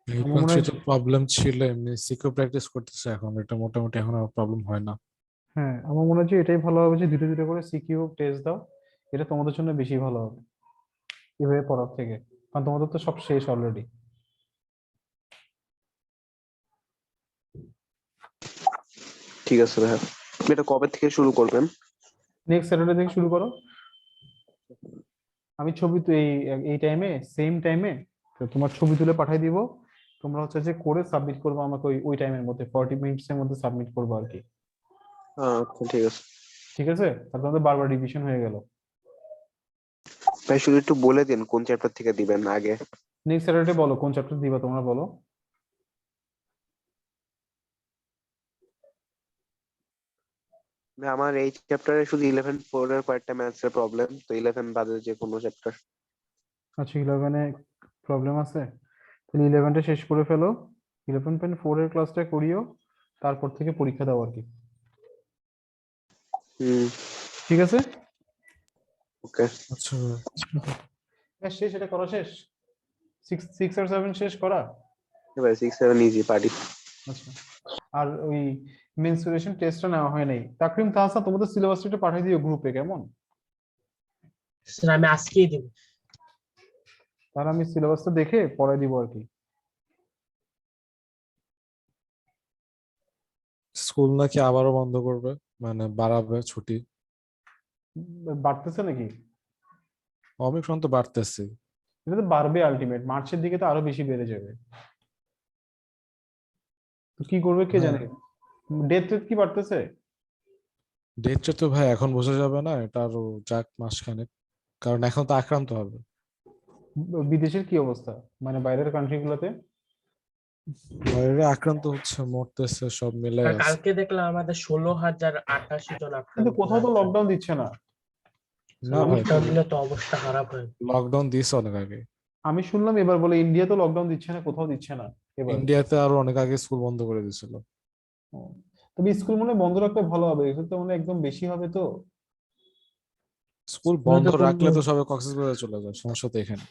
[SPEAKER 4] এই
[SPEAKER 2] আমার মনে হয়,
[SPEAKER 4] কনসেপ্টে প্রবলেম ছিল, এমনি সিকিউ প্র্যাকটিস করতেছে এখন, এটা মোটামুটি এখন আর প্রবলেম হয় না।
[SPEAKER 2] হ্যাঁ আমার মনে হয় যে এটাই ভালো হবে যে দুটো দুটো করে সিকিউ টেস্ট দাও, এটা তোমাদের জন্য বেশি ভালো হবে এভাবে পড়ার থেকে, কারণ তোমাদের তো সব শেষ অলরেডি।
[SPEAKER 3] ঠিক আছে ভাইয়া, আপনি এটা কবে থেকে শুরু করবেন?
[SPEAKER 2] নেক্সট স্যাটারডে থেকে শুরু করো। আমি ছবি তো এই এই টাইমে, সেম টাইমে তোমার ছবি তুলে পাঠিয়ে দিব, তোমরা হচ্ছে যে করে সাবমিট করবো আমাকে ওই ওই টাইমের মধ্যে, 40 মিনিটস এর মধ্যে সাবমিট করবো আর কি।
[SPEAKER 3] আচ্ছা ঠিক আছে।
[SPEAKER 2] ঠিক আছে, তাহলে তোমাদের বারবার রিভিশন হয়ে গেল।
[SPEAKER 3] ভাই শুধু একটু বলে দিন কোন চ্যাপ্টার থেকে দিবেন আগে।
[SPEAKER 2] নেক্সট স্যাটারডে বলো কোন চ্যাপ্টার দিবা, তোমরা বলো।
[SPEAKER 3] ভাই, আমার এই চ্যাপ্টারে শুধু 11.4 এর কয়েকটা ম্যাথস এর প্রবলেম, তো 11 বাদে যে কোনো চ্যাপ্টার।
[SPEAKER 2] আচ্ছা 11-এ প্রবলেম আছে, তাহলে 11টা শেষ করে ফেলো, 11.4 এর ক্লাসটা করিও, তারপর থেকে পরীক্ষা দাও আর কি।
[SPEAKER 3] হুম।
[SPEAKER 2] ঠিক আছে?
[SPEAKER 3] ওকে।
[SPEAKER 4] আচ্ছা ভাই।
[SPEAKER 2] হ্যাঁ শেষ, এটা করা শেষ, 6 আর 7 শেষ করা।
[SPEAKER 3] ভাই 6-7 ইজি পারি।
[SPEAKER 2] আচ্ছা, আর ওই মেনসুরেশন টেস্টটা নেওয়া হয় নাই। তাকরিম, তাহসা, তোমাদের সিলেবাসটা পাঠিয়ে দিও গ্রুপে, কেমন?
[SPEAKER 6] স্যার আমি আজকেই দিব।
[SPEAKER 2] তাহলে আমি সিলেবাসটা দেখে পড়াই দিব আর কি।
[SPEAKER 4] স্কুল নাকি আবারও বন্ধ করবে, মানে বাড়াবে ছুটি।
[SPEAKER 2] বাড়তেছে নাকি?
[SPEAKER 4] অমিক্রন তো বাড়তেছে।
[SPEAKER 2] এটা তো বাড়বে, আলটিমেট মার্চের দিকে তো আরো বেশি বেড়ে যাবে, তো কি করবে কে
[SPEAKER 4] হ্যাঁ,
[SPEAKER 2] জানে। ডেথ রেট কি বাড়তেছে?
[SPEAKER 4] ডেটটা তো ভাই এখন বোঝা যাবে না, এটা আরো যাক মাসখানেক, কারণ এখন তো আক্রান্ত হবে।
[SPEAKER 2] বিদেশের কি অবস্থা, মানে বাইরের কান্ট্রি গুলোতে?
[SPEAKER 4] বাইরে আক্রান্ত হচ্ছে, মরতেছে, সব মিলাই
[SPEAKER 6] আর
[SPEAKER 4] আছে।
[SPEAKER 6] কালকে দেখলাম আমাদের 16,088 জন
[SPEAKER 2] কিন্তু
[SPEAKER 6] আক্রান্ত
[SPEAKER 2] কোথাও তো
[SPEAKER 6] হয়েছে।
[SPEAKER 2] লকডাউন দিচ্ছে না।
[SPEAKER 4] না ভাই,
[SPEAKER 6] লকডাউন দিলে তো অবস্থা খারাপ হয়।
[SPEAKER 4] লকডাউন দিয়েছে অনেক আগে।
[SPEAKER 2] আমি শুনলাম এবার বলে ইন্ডিয়া তো লকডাউন দিচ্ছে না, কোথাও দিচ্ছে না এবার।
[SPEAKER 4] ইন্ডিয়াতে আরো অনেক আগে স্কুল বন্ধ করে দিয়েছিল।
[SPEAKER 2] ও, তবে স্কুল মনে হয় বন্ধ রাখলে ভালো হবে, এখানে তো মনে হয় একদম বেশি হবে তো।
[SPEAKER 4] স্কুল
[SPEAKER 6] স্কুলে
[SPEAKER 4] বন্ধ
[SPEAKER 6] তো
[SPEAKER 4] রাখলে
[SPEAKER 6] কোনো
[SPEAKER 4] তো সবাই কক্সবাজারে চলে যায়, সমস্যা তো এখানে।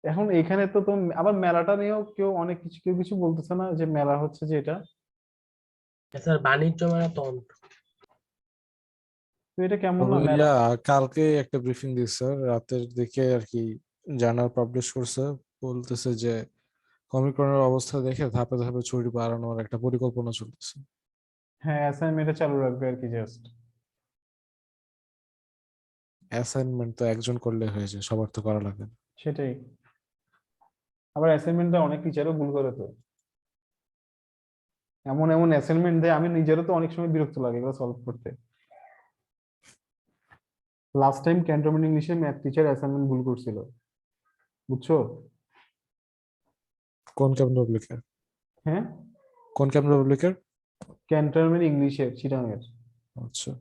[SPEAKER 2] এখন এখানে তো তো আবার মেলাটা নিয়েও কেউ অনেক কিছু, কেউ কিছু বলতেছে না যে মেলা হচ্ছে যে এটা,
[SPEAKER 6] স্যার বাণিজ্য মেলা তো
[SPEAKER 2] তো এটা কেমন
[SPEAKER 4] তবে
[SPEAKER 2] না মেলা?
[SPEAKER 4] কালকে একটা ব্রিফিং দিচ্ছে রাতের দিকে আর কি, জার্নাল পাবলিশ করছে, বলতেছে যে অমিক্রনের অবস্থা দেখে ধাপে ধাপে ছুটি বাড়ানোর একটা পরিকল্পনা চলতেছে।
[SPEAKER 2] হ্যাঁ অ্যাসাইনমেন্টে চালু রাখবে আর কি জাস্ট।
[SPEAKER 4] অ্যাসাইনমেন্ট তো একজন করলে হয়ে যায়, সবার তো করা লাগে না।
[SPEAKER 2] সেটাই, আবার অ্যাসাইনমেন্টটা অনেক টিচারও ভুল করে তো। এমন এমন অ্যাসাইনমেন্ট দেয়, আমি নিজেরও তো অনেক সময় বিরক্ত লাগে এগুলো সলভ করতে। লাস্ট টাইম ক্যান্টনমেন্ট ইংলিশে ম্যাথ টিচার অ্যাসাইনমেন্ট ভুল করছিল, বুঝছো?
[SPEAKER 4] কোন ক্যাম্প পাবলিকের?
[SPEAKER 2] হ্যাঁ,
[SPEAKER 4] কোন ক্যাম্প পাবলিকের?
[SPEAKER 2] ক্যান্টনমেন্ট ইংলিশের চিটাঙের।
[SPEAKER 4] আচ্ছা।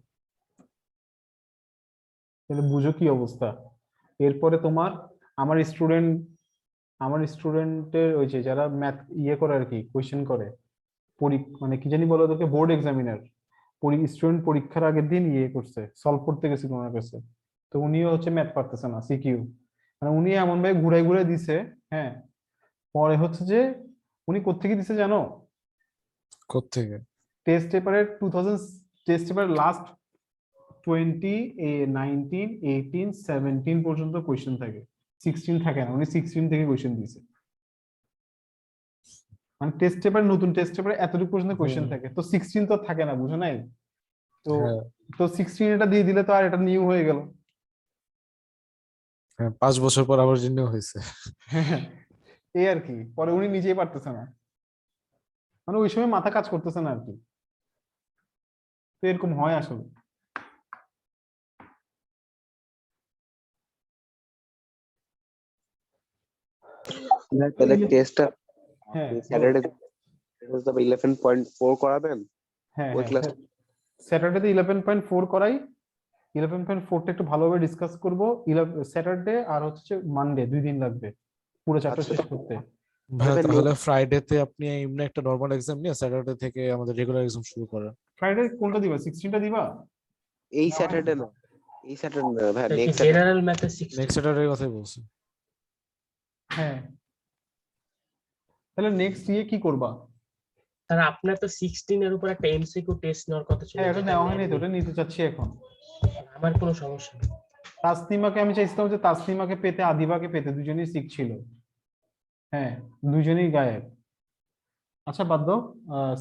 [SPEAKER 2] তাহলে বুঝো কি অবস্থা। এরপরে তোমার আমার স্টুডেন্টের ওই যে যারা ম্যাথ ইয়ে করে আর কি, কোয়েশ্চেন করে, মানে কি জানি বলো ওদেরকে, বোর্ড এক্সামিনার, স্টুডেন্ট পরীক্ষার আগের দিন ইয়ে করছে, সলভ করতে গেছিল ওনার কাছে। তো উনিও হচ্ছে ম্যাথ পারতেছে না, সিকিউ, মানে উনি এমন ভাবে ঘুরাই ঘুরাই দিছে। হ্যাঁ, পরে হচ্ছে যে উনি কোত্থেকে দিছে জানো?
[SPEAKER 4] কোত্থেকে?
[SPEAKER 2] টেস্ট পেপারের 2000 টেস্ট পেপার লাস্ট 20, 19, 18, 17 পর্যন্ত কোয়েশ্চেন থাকে, 16 থাকে না, উনি 16 থেকে কোয়েশ্চেন দিয়েছে। মানে টেস্ট পেপার, নতুন টেস্ট পেপারে এতটুকু পর্যন্ত কোয়েশ্চেন থাকে, তো 16 তো থাকে না, বুঝো নাই? তো
[SPEAKER 4] হ্যাঁ,
[SPEAKER 2] তো 16 এটা দিয়ে দিলে তো আর এটা নিউ হয়ে গেল।
[SPEAKER 4] হ্যাঁ, 5 বছর পর আবার রিনিউ হয়েছে।
[SPEAKER 2] এই আর কি, পরে উনি নিজেই পারতেছে না, মানে ওই সময় মাথা কাজ করতেছে না আর কি। তো এরকম হয় আসলে।
[SPEAKER 3] তাহলে টেস্টটা
[SPEAKER 2] হ্যাঁ
[SPEAKER 3] স্যাটারডে 11.4 করাবেন
[SPEAKER 2] হ্যাঁ
[SPEAKER 3] ওই ক্লাস।
[SPEAKER 2] স্যাটারডেতে 11.4 করাই, 11.4টা একটু ভালোভাবে ডিসকাস করবো। স্যাটারডে আর হচ্ছে মানডে 2 দিন লাগবে পুরো চ্যাপ্টার
[SPEAKER 3] আচ্ছা,
[SPEAKER 2] শেষ করতে।
[SPEAKER 4] ভাইয়া
[SPEAKER 3] তাহলে
[SPEAKER 4] তাহলে ফ্রাইডেতে আপনি এমনি একটা নর্মাল এক্সাম নিয়ে স্যাটারডে থেকে আমাদের রেগুলার এক্সাম শুরু করেন।
[SPEAKER 2] ফ্রাইডে কোনটা দিবা? 16টা দিবা?
[SPEAKER 3] এই স্যাটারডে না, এই স্যাটারডে না ভাই,
[SPEAKER 6] এটা কি
[SPEAKER 3] নেক্সট স্যাটারডে।
[SPEAKER 6] জেনারেল ম্যাথে 60?
[SPEAKER 4] নেক্সট স্যাটারডে কথাই বলছি।
[SPEAKER 2] হ্যাঁ, তাহলে নেক্সট ইয়ে কি করবা?
[SPEAKER 6] তাহলে আপনার তো 16 এর উপর একটা এমসিকিউ টেস্ট নেওয়ার কথা ছিল,
[SPEAKER 2] হ্যাঁ, এটা
[SPEAKER 6] যেটা
[SPEAKER 2] নেওয়া হয়নি তো,
[SPEAKER 6] নেননি।
[SPEAKER 2] ওটা নিতে চাচ্ছি এখন।
[SPEAKER 6] আমার কোনো সমস্যা নেই।
[SPEAKER 2] তাসনিমাকে আমি চাইছিলাম যে তাসনিমাকে পেতে, আদিবাকে পেতে, দুজনেই সিক ছিল। হ্যাঁ, দুজনেই গায়েব। আচ্ছা বাদ দাও,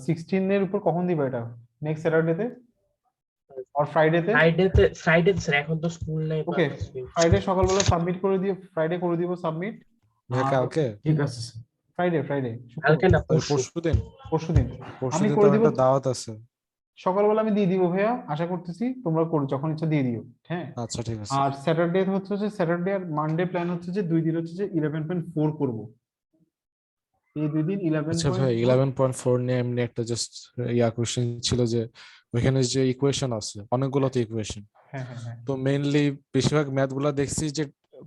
[SPEAKER 2] 16 এর উপর কখন দিবা এটা? নেক্সট স্যাটারডেতে আর ফ্রাইডেতে?
[SPEAKER 6] ফ্রাইডে স্যার, এখন তো স্কুল নেই।
[SPEAKER 2] ওকে, ফ্রাইডে সকালবেলা সাবমিট করে দিও, ফ্রাইডে করে দিব সাবমিট।
[SPEAKER 4] ভাইয়া কালকে?
[SPEAKER 5] ঠিক আছে স্যার।
[SPEAKER 2] ফ্রাইডে
[SPEAKER 6] কালকে না, পরশু।
[SPEAKER 4] পরশুদিন?
[SPEAKER 2] পরশুদিন আমি
[SPEAKER 4] পরশুদিন তো
[SPEAKER 2] করে
[SPEAKER 4] আমার
[SPEAKER 2] দিব।
[SPEAKER 4] একটা দাওয়াত আছে।
[SPEAKER 2] সকালবেলা আমি দিয়ে দিব ভাইয়া, আশা করতেছি তোমরা করো, যখন ইচ্ছা দিয়ে দিও। হ্যাঁ,
[SPEAKER 4] আচ্ছা ঠিক আছে।
[SPEAKER 2] আর স্যাটারডে হচ্ছে যে স্যাটারডে আর মানডে প্ল্যান হচ্ছে যে 2 দিন হচ্ছে যে 11.4 করব। এই 2 দিন
[SPEAKER 4] আচ্ছা ভাই,
[SPEAKER 2] 11.4।
[SPEAKER 4] 11.4 নিয়ে এমনি একটা জাস্ট কোশ্চেন ছিল যে ওইখানে যে ইকুয়েশন আছে অনেকগুলো তো ইকুয়েশন,
[SPEAKER 2] হ্যাঁ হ্যাঁ হ্যাঁ,
[SPEAKER 4] তো মেইনলি বেশিরভাগ ম্যাথ গুলা দেখছি যে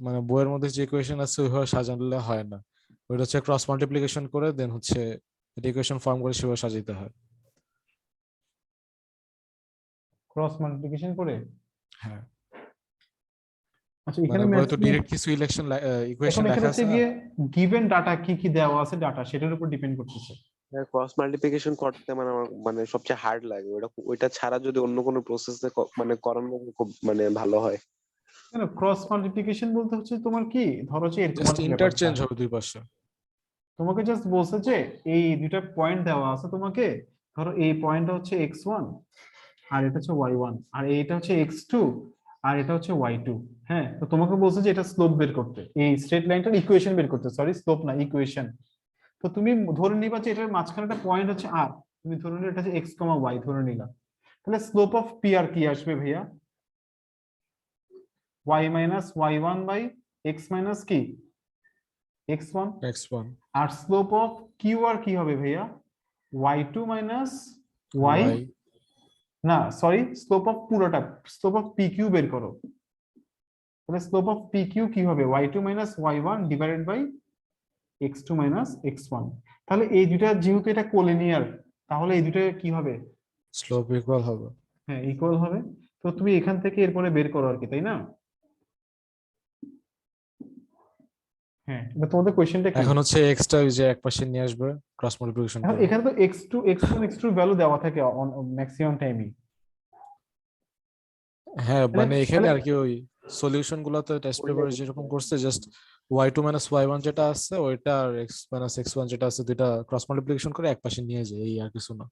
[SPEAKER 4] মানে বইয়ের মধ্যে যে ইকুয়েশন আছে ওইভাবে সাজালে হয় না, ওইটা হচ্ছে ক্রস মাল্টিপ্লিকেশন করে দেন হচ্ছে ইকুয়েশন ফর্ম করে সেভাবে সাজাইতে হয়।
[SPEAKER 2] ক্রস মাল্টিপ্লিকেশন করে।
[SPEAKER 4] হ্যাঁ,
[SPEAKER 2] আচ্ছা,
[SPEAKER 4] মানে
[SPEAKER 2] এখানে
[SPEAKER 4] বইয়ে
[SPEAKER 2] ম্যাথ
[SPEAKER 4] তো
[SPEAKER 2] নিয়ে
[SPEAKER 4] ডিরেক্ট কিছু
[SPEAKER 2] এখন
[SPEAKER 4] ইকুয়েশন
[SPEAKER 2] এখানে
[SPEAKER 4] লেখা
[SPEAKER 2] হচ্ছে
[SPEAKER 4] আছে না।
[SPEAKER 2] গিয়ে গিভেন ডাটা কি কি দেওয়া আছে, ডাটা সেটার উপর ডিপেন্ড করতেছে।
[SPEAKER 3] ক্রস মাল্টিপ্লিকেশন করতে মানে আমার মানে সবচেয়ে হার্ড লাগে ওটা, ওইটা ছাড়া যদি অন্য কোনো প্রসেসে মানে করানো খুব মানে ভালো হয়।
[SPEAKER 2] কেন ক্রস মাল্টিপ্লিকেশন বলতে হচ্ছে তোমার কি, ধরো যে এরকম
[SPEAKER 4] জাস্ট
[SPEAKER 2] আর কি ব্যাপারটা,
[SPEAKER 4] ইন্টারচেঞ্জ হবে দুই পাশে।
[SPEAKER 2] তোমাকে জাস্ট বলছে যে এই দুইটা পয়েন্ট দেওয়া আছে তোমাকে, ধরো এই পয়েন্টটা হচ্ছে x1 আর এটা হচ্ছে y1, আর এইটা হচ্ছে x2 আর এটা হচ্ছে y2। হ্যাঁ, তো তোমাকে বলছে যে এটা স্লোপ বের করতে, এই স্ট্রেট লাইনটার ইকুয়েশন বের করতে, সরি স্লোপ না ইকুয়েশন। তো তুমি ধরে নিবা যে এটার মাঝখানে একটা পয়েন্ট হচ্ছে r, তুমি ধরে নিলে এটা হচ্ছে x, y ধরে নিলা, তাহলে স্লোপ অফ পি আর কি আসবে ভাইয়া? y minus y1 by x minus কি x1।
[SPEAKER 4] x1
[SPEAKER 2] আর স্লোপ অফ কিউ আর কি হবে ভাইয়া? y2 মাইনাস y,
[SPEAKER 4] y
[SPEAKER 2] না সরি, স্লোপ অফ পুরোটা, স্লোপ অফ পি কিউ বের করো। তাহলে স্লোপ অফ পি কিউ কি হবে? y2 minus y1 divided by x2 minus x1। তাহলে এই দুটা যেহেতু এটা কোলিনিয়ার, তাহলে এই দুটো কি হবে?
[SPEAKER 4] স্লোপ ইকুয়াল হবে।
[SPEAKER 2] হ্যাঁ, ইকুয়াল হবে। তো তুমি এখান থেকে এরপরে বের করো আর কি, তাই না? হ্যাঁ, এবার তোমাদের কোশ্চেনটা কি?
[SPEAKER 4] এখন হচ্ছে এক্সটা ওই যে একপাশে নিয়ে আসবে ক্রস মাল্টিপ্লিকেশন
[SPEAKER 2] এখন
[SPEAKER 4] করে।
[SPEAKER 2] এখানে তো x2 x1 x2 ভ্যালু দেওয়া থাকে ম্যাক্সিমাম টাইমই।
[SPEAKER 4] হ্যাঁ, মানে এখানে
[SPEAKER 2] তাহলে
[SPEAKER 4] আর কি ওই সলিউশন গুলো তো টেস্ট পেপারে যেরকম করছে জাস্ট y2 মাইনাস y1 যেটা আছে ওইটা আর x মাইনাস x1 যেটা আছে দুইটা ক্রস মাল্টিপ্লিকেশন করে একপাশে নিয়ে যায়, এই আর কিছু না।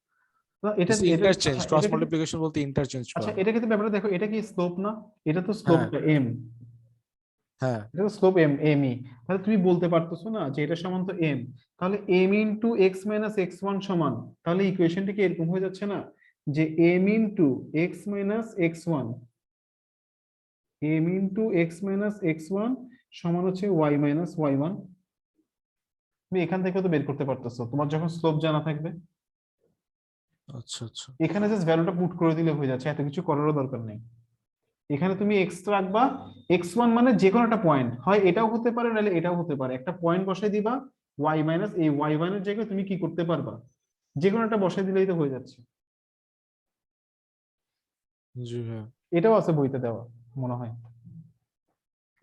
[SPEAKER 2] এটা এটা
[SPEAKER 4] ইন্টারচেঞ্জ,
[SPEAKER 2] আচ্ছা,
[SPEAKER 4] ক্রস
[SPEAKER 2] এটা কিন্তু,
[SPEAKER 4] মাল্টিপ্লিকেশন বলতে ইন্টারচেঞ্জ
[SPEAKER 2] আচ্ছা
[SPEAKER 4] করা।
[SPEAKER 2] এটা কিন্তু ব্যাপারটা দেখো, এটা কি স্লোপ না? এটা তো
[SPEAKER 4] হ্যাঁ,
[SPEAKER 2] স্লোপটা এম।
[SPEAKER 4] হ্যাঁ
[SPEAKER 2] এটা তো স্লোপ এম এম ই, তাহলে তুমি বলতে পারতেছো না যে এটা সমান তো এম, তাহলে M into X minus X one সমান, তাহলে ইকুয়েশনটি কি এরকম হয়ে যাচ্ছে না যে M into X minus X one, M into X minus X one সমান হচ্ছে ওয়াই মাইনাস ওয়াই ওয়ান। তুমি এখান থেকে তো বের করতে পারতেছো তোমার যখন স্লোপ জানা থাকবে।
[SPEAKER 4] আচ্ছা আচ্ছা
[SPEAKER 2] এখানে জাস্ট ভ্যালুটা পুট করে দিলে হয়ে যাচ্ছে, এত কিছু করারও দরকার নেই। এখানে তুমি এক্স রাখবা, এক্স ওয়ান মানে যে কোনো একটা পয়েন্ট, হয় এটাও হতে পারে নাহলে এটাও হতে পারে, একটা পয়েন্ট বসাই দিবা, ওয়াই মাইনাস এই ওয়াই ওয়ান এর জায়গায় তুমি কি করতে পারবা, যে কোনো একটা বসাই দিলেই তো হয়ে যাচ্ছে।
[SPEAKER 4] জি ভাইয়া
[SPEAKER 2] এটাও আছে বইতে দেওয়া মনে হয়।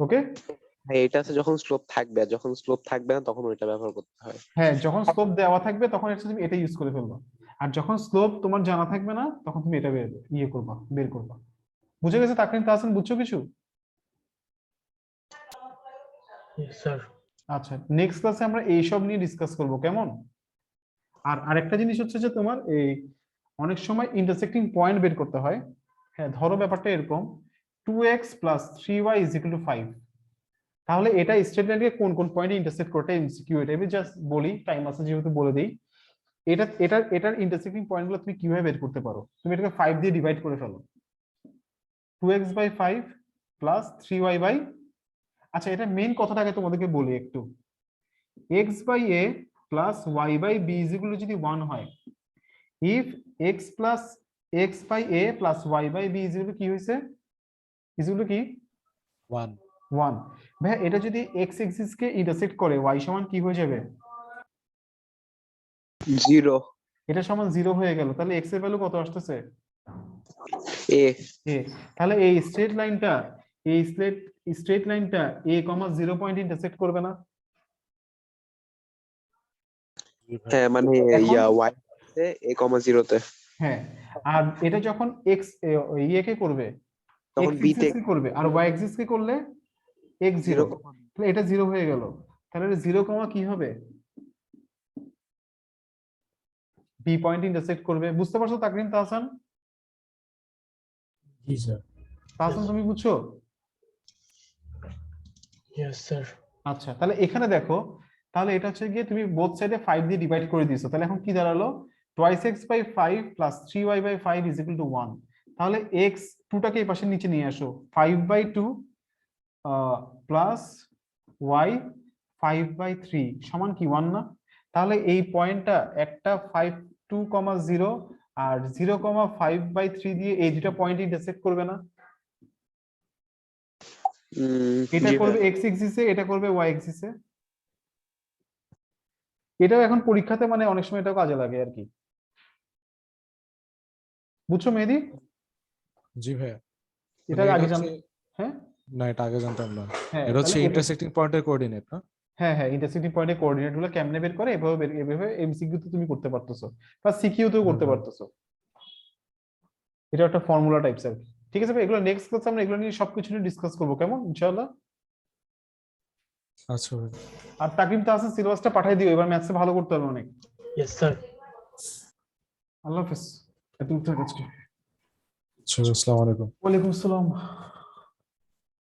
[SPEAKER 2] ওকে,
[SPEAKER 3] হ্যাঁ এটা আছে যখন স্লোপ থাকবে, আর যখন স্লোপ থাকবে না তখন ওইটা ব্যবহার করতে হয়।
[SPEAKER 2] হ্যাঁ যখন স্লোপ দেওয়া থাকবে তখন হচ্ছে তুমি এটা ইউজ করে ফেলবা, আর যখন স্লোপ তোমার জানা থাকবে না তখন তুমি এটা বের করবা। বুঝে গেছে তাকরিম তাহসান, বুঝছো কিছু?
[SPEAKER 6] Yes, sir.
[SPEAKER 2] আচ্ছা, নেক্সট ক্লাসে আমরা এইসব নিয়ে ডিসকাস করব, কেমন? আর আরেকটা জিনিস হচ্ছে যে তোমার এই অনেক সময় ইন্টারসেক্টিং পয়েন্ট বের করতে হয়। হ্যাঁ ধরো ব্যাপারটা এরকম, 2x plus 3y is equal two 5, তাহলে এটা স্ট্রেট লাইনকে কোন কোন পয়েন্টে ইন্টারসেক্ট করতে, এমসিকিউ এটা আমি জাস্ট বলি, টাইম আছে যেহেতু বলে দেই। এটার ইন্টারসেক্টিং পয়েন্টগুলো তুমি কিভাবে বের করতে পারো, তুমি এটাকে 5 দিয়ে ডিভাইড করে ফেলো, 2x by 5 plus 3y by, আচ্ছা এটা মেইন কথাটাকে তোমাদেরকে বলি একটু, x by a plus y by b is equal to যদি 1 হয়, if x plus x by a plus y by b is equal to কি হইছে, ইজ ইকুয়াল টু কি
[SPEAKER 4] 1
[SPEAKER 2] 1। ভাই এটা যদি x এক্সিস কে ইন্টারসেক্ট করে y সমান কি হয়ে যাবে,
[SPEAKER 3] 0
[SPEAKER 2] এটা সমান 0 হয়ে গেল, তাহলে x এর ভ্যালু কত আসতেছে
[SPEAKER 3] এ
[SPEAKER 2] a, তাহলে এই স্ট্রেট লাইনটা a, 0 পয়েন্ট ইন্টারসেক্ট করবে না?
[SPEAKER 4] জি ভাইয়া
[SPEAKER 3] হ্যাঁ মানে
[SPEAKER 2] এখন
[SPEAKER 3] y তে a, 0 তে,
[SPEAKER 2] হ্যাঁ, আর এটা যখন x কে করবে,
[SPEAKER 3] তখন
[SPEAKER 2] x
[SPEAKER 3] b তে
[SPEAKER 2] এক্সিস কে করবে, আর y এক্সিস কে করলে x 0,
[SPEAKER 3] 0,
[SPEAKER 2] তাহলে এটা 0 হয়ে গেল, তাহলে 0 কি হবে, b পয়েন্ট ইন্টারসেক্ট করবে। বুঝতে পারছো তাকরিম তাহসান?
[SPEAKER 4] জি স্যার
[SPEAKER 2] তাহসান তুমি বুঝছো?
[SPEAKER 6] Yes, sir.
[SPEAKER 2] আচ্ছা তাহলে এখানে দেখো, তাহলে এটা হচ্ছে গিয়ে তুমি বোথ সাইডে 5 দিয়ে ডিভাইড করে দিয়েছো, তাহলে এখন কি দাঁড়ালো, twice X by 5 plus 3y by 5 is equal to 1, তাহলে x 2টাকে এই পাশে নিচে নিয়ে আসো, 5 বাই 2 প্লাস y 5 বাই 3 সমান কি 1 না? তাহলে এই পয়েন্টটা একটা 5 2,0 আর 0,5 বাই 3 দিয়ে এই দুটো পয়েন্ট ইন্টারসেক্ট করবে না? এটা
[SPEAKER 3] জি
[SPEAKER 2] করবে
[SPEAKER 3] ভাইয়া।
[SPEAKER 2] x এক্সিসে, এটা করবে y এক্সিসে। এটাও এখন পরীক্ষাতে মানে অনেক সময় এটাও কাজে লাগে আর কি। বুঝছো মেহেদি?
[SPEAKER 4] জি ভাইয়া
[SPEAKER 2] এটা
[SPEAKER 4] মানে এটা
[SPEAKER 2] আগে জান,
[SPEAKER 4] হচ্ছে
[SPEAKER 2] হ্যাঁ
[SPEAKER 4] না এটা আগে জানতাম না
[SPEAKER 2] হ্যাঁ
[SPEAKER 4] এটা হচ্ছে
[SPEAKER 2] তাহলে এটা,
[SPEAKER 4] ইন্টারসেক্টিং পয়েন্টের কোঅর্ডিনেট না
[SPEAKER 2] হ্যাঁ হ্যাঁ ইন্টারসেক্টিং পয়েন্টের কোঅর্ডিনেট গুলো কেমনে বের করে, এভাবে এমসিকিউ তে তুমি করতে পারতেছো বা সিকিউ তেও করতে
[SPEAKER 4] হুম।
[SPEAKER 2] পারতেছো, এটা একটা ফর্মুলা টাইপস আর কি। ঠিক আছে ভাই, এগুলো নেক্সট ক্লাসে আমরা এগুলো নিয়ে সবকিছু নিয়ে ডিসকাস করবো, কেমন ইনশাআল্লাহ?
[SPEAKER 4] আচ্ছা ভাই
[SPEAKER 2] আর তাকিম তাহসান সিলেবাসটা পাঠিয়ে দিও, এবার ম্যাথসে ভালো করতে হবে অনেক।
[SPEAKER 6] Yes, sir.
[SPEAKER 2] আল্লাহ হাফেজ। এতটুকু থাক আজকে।
[SPEAKER 4] আচ্ছা আসসালামু আলাইকুম
[SPEAKER 2] ওয়ালাইকুম আসসালাম।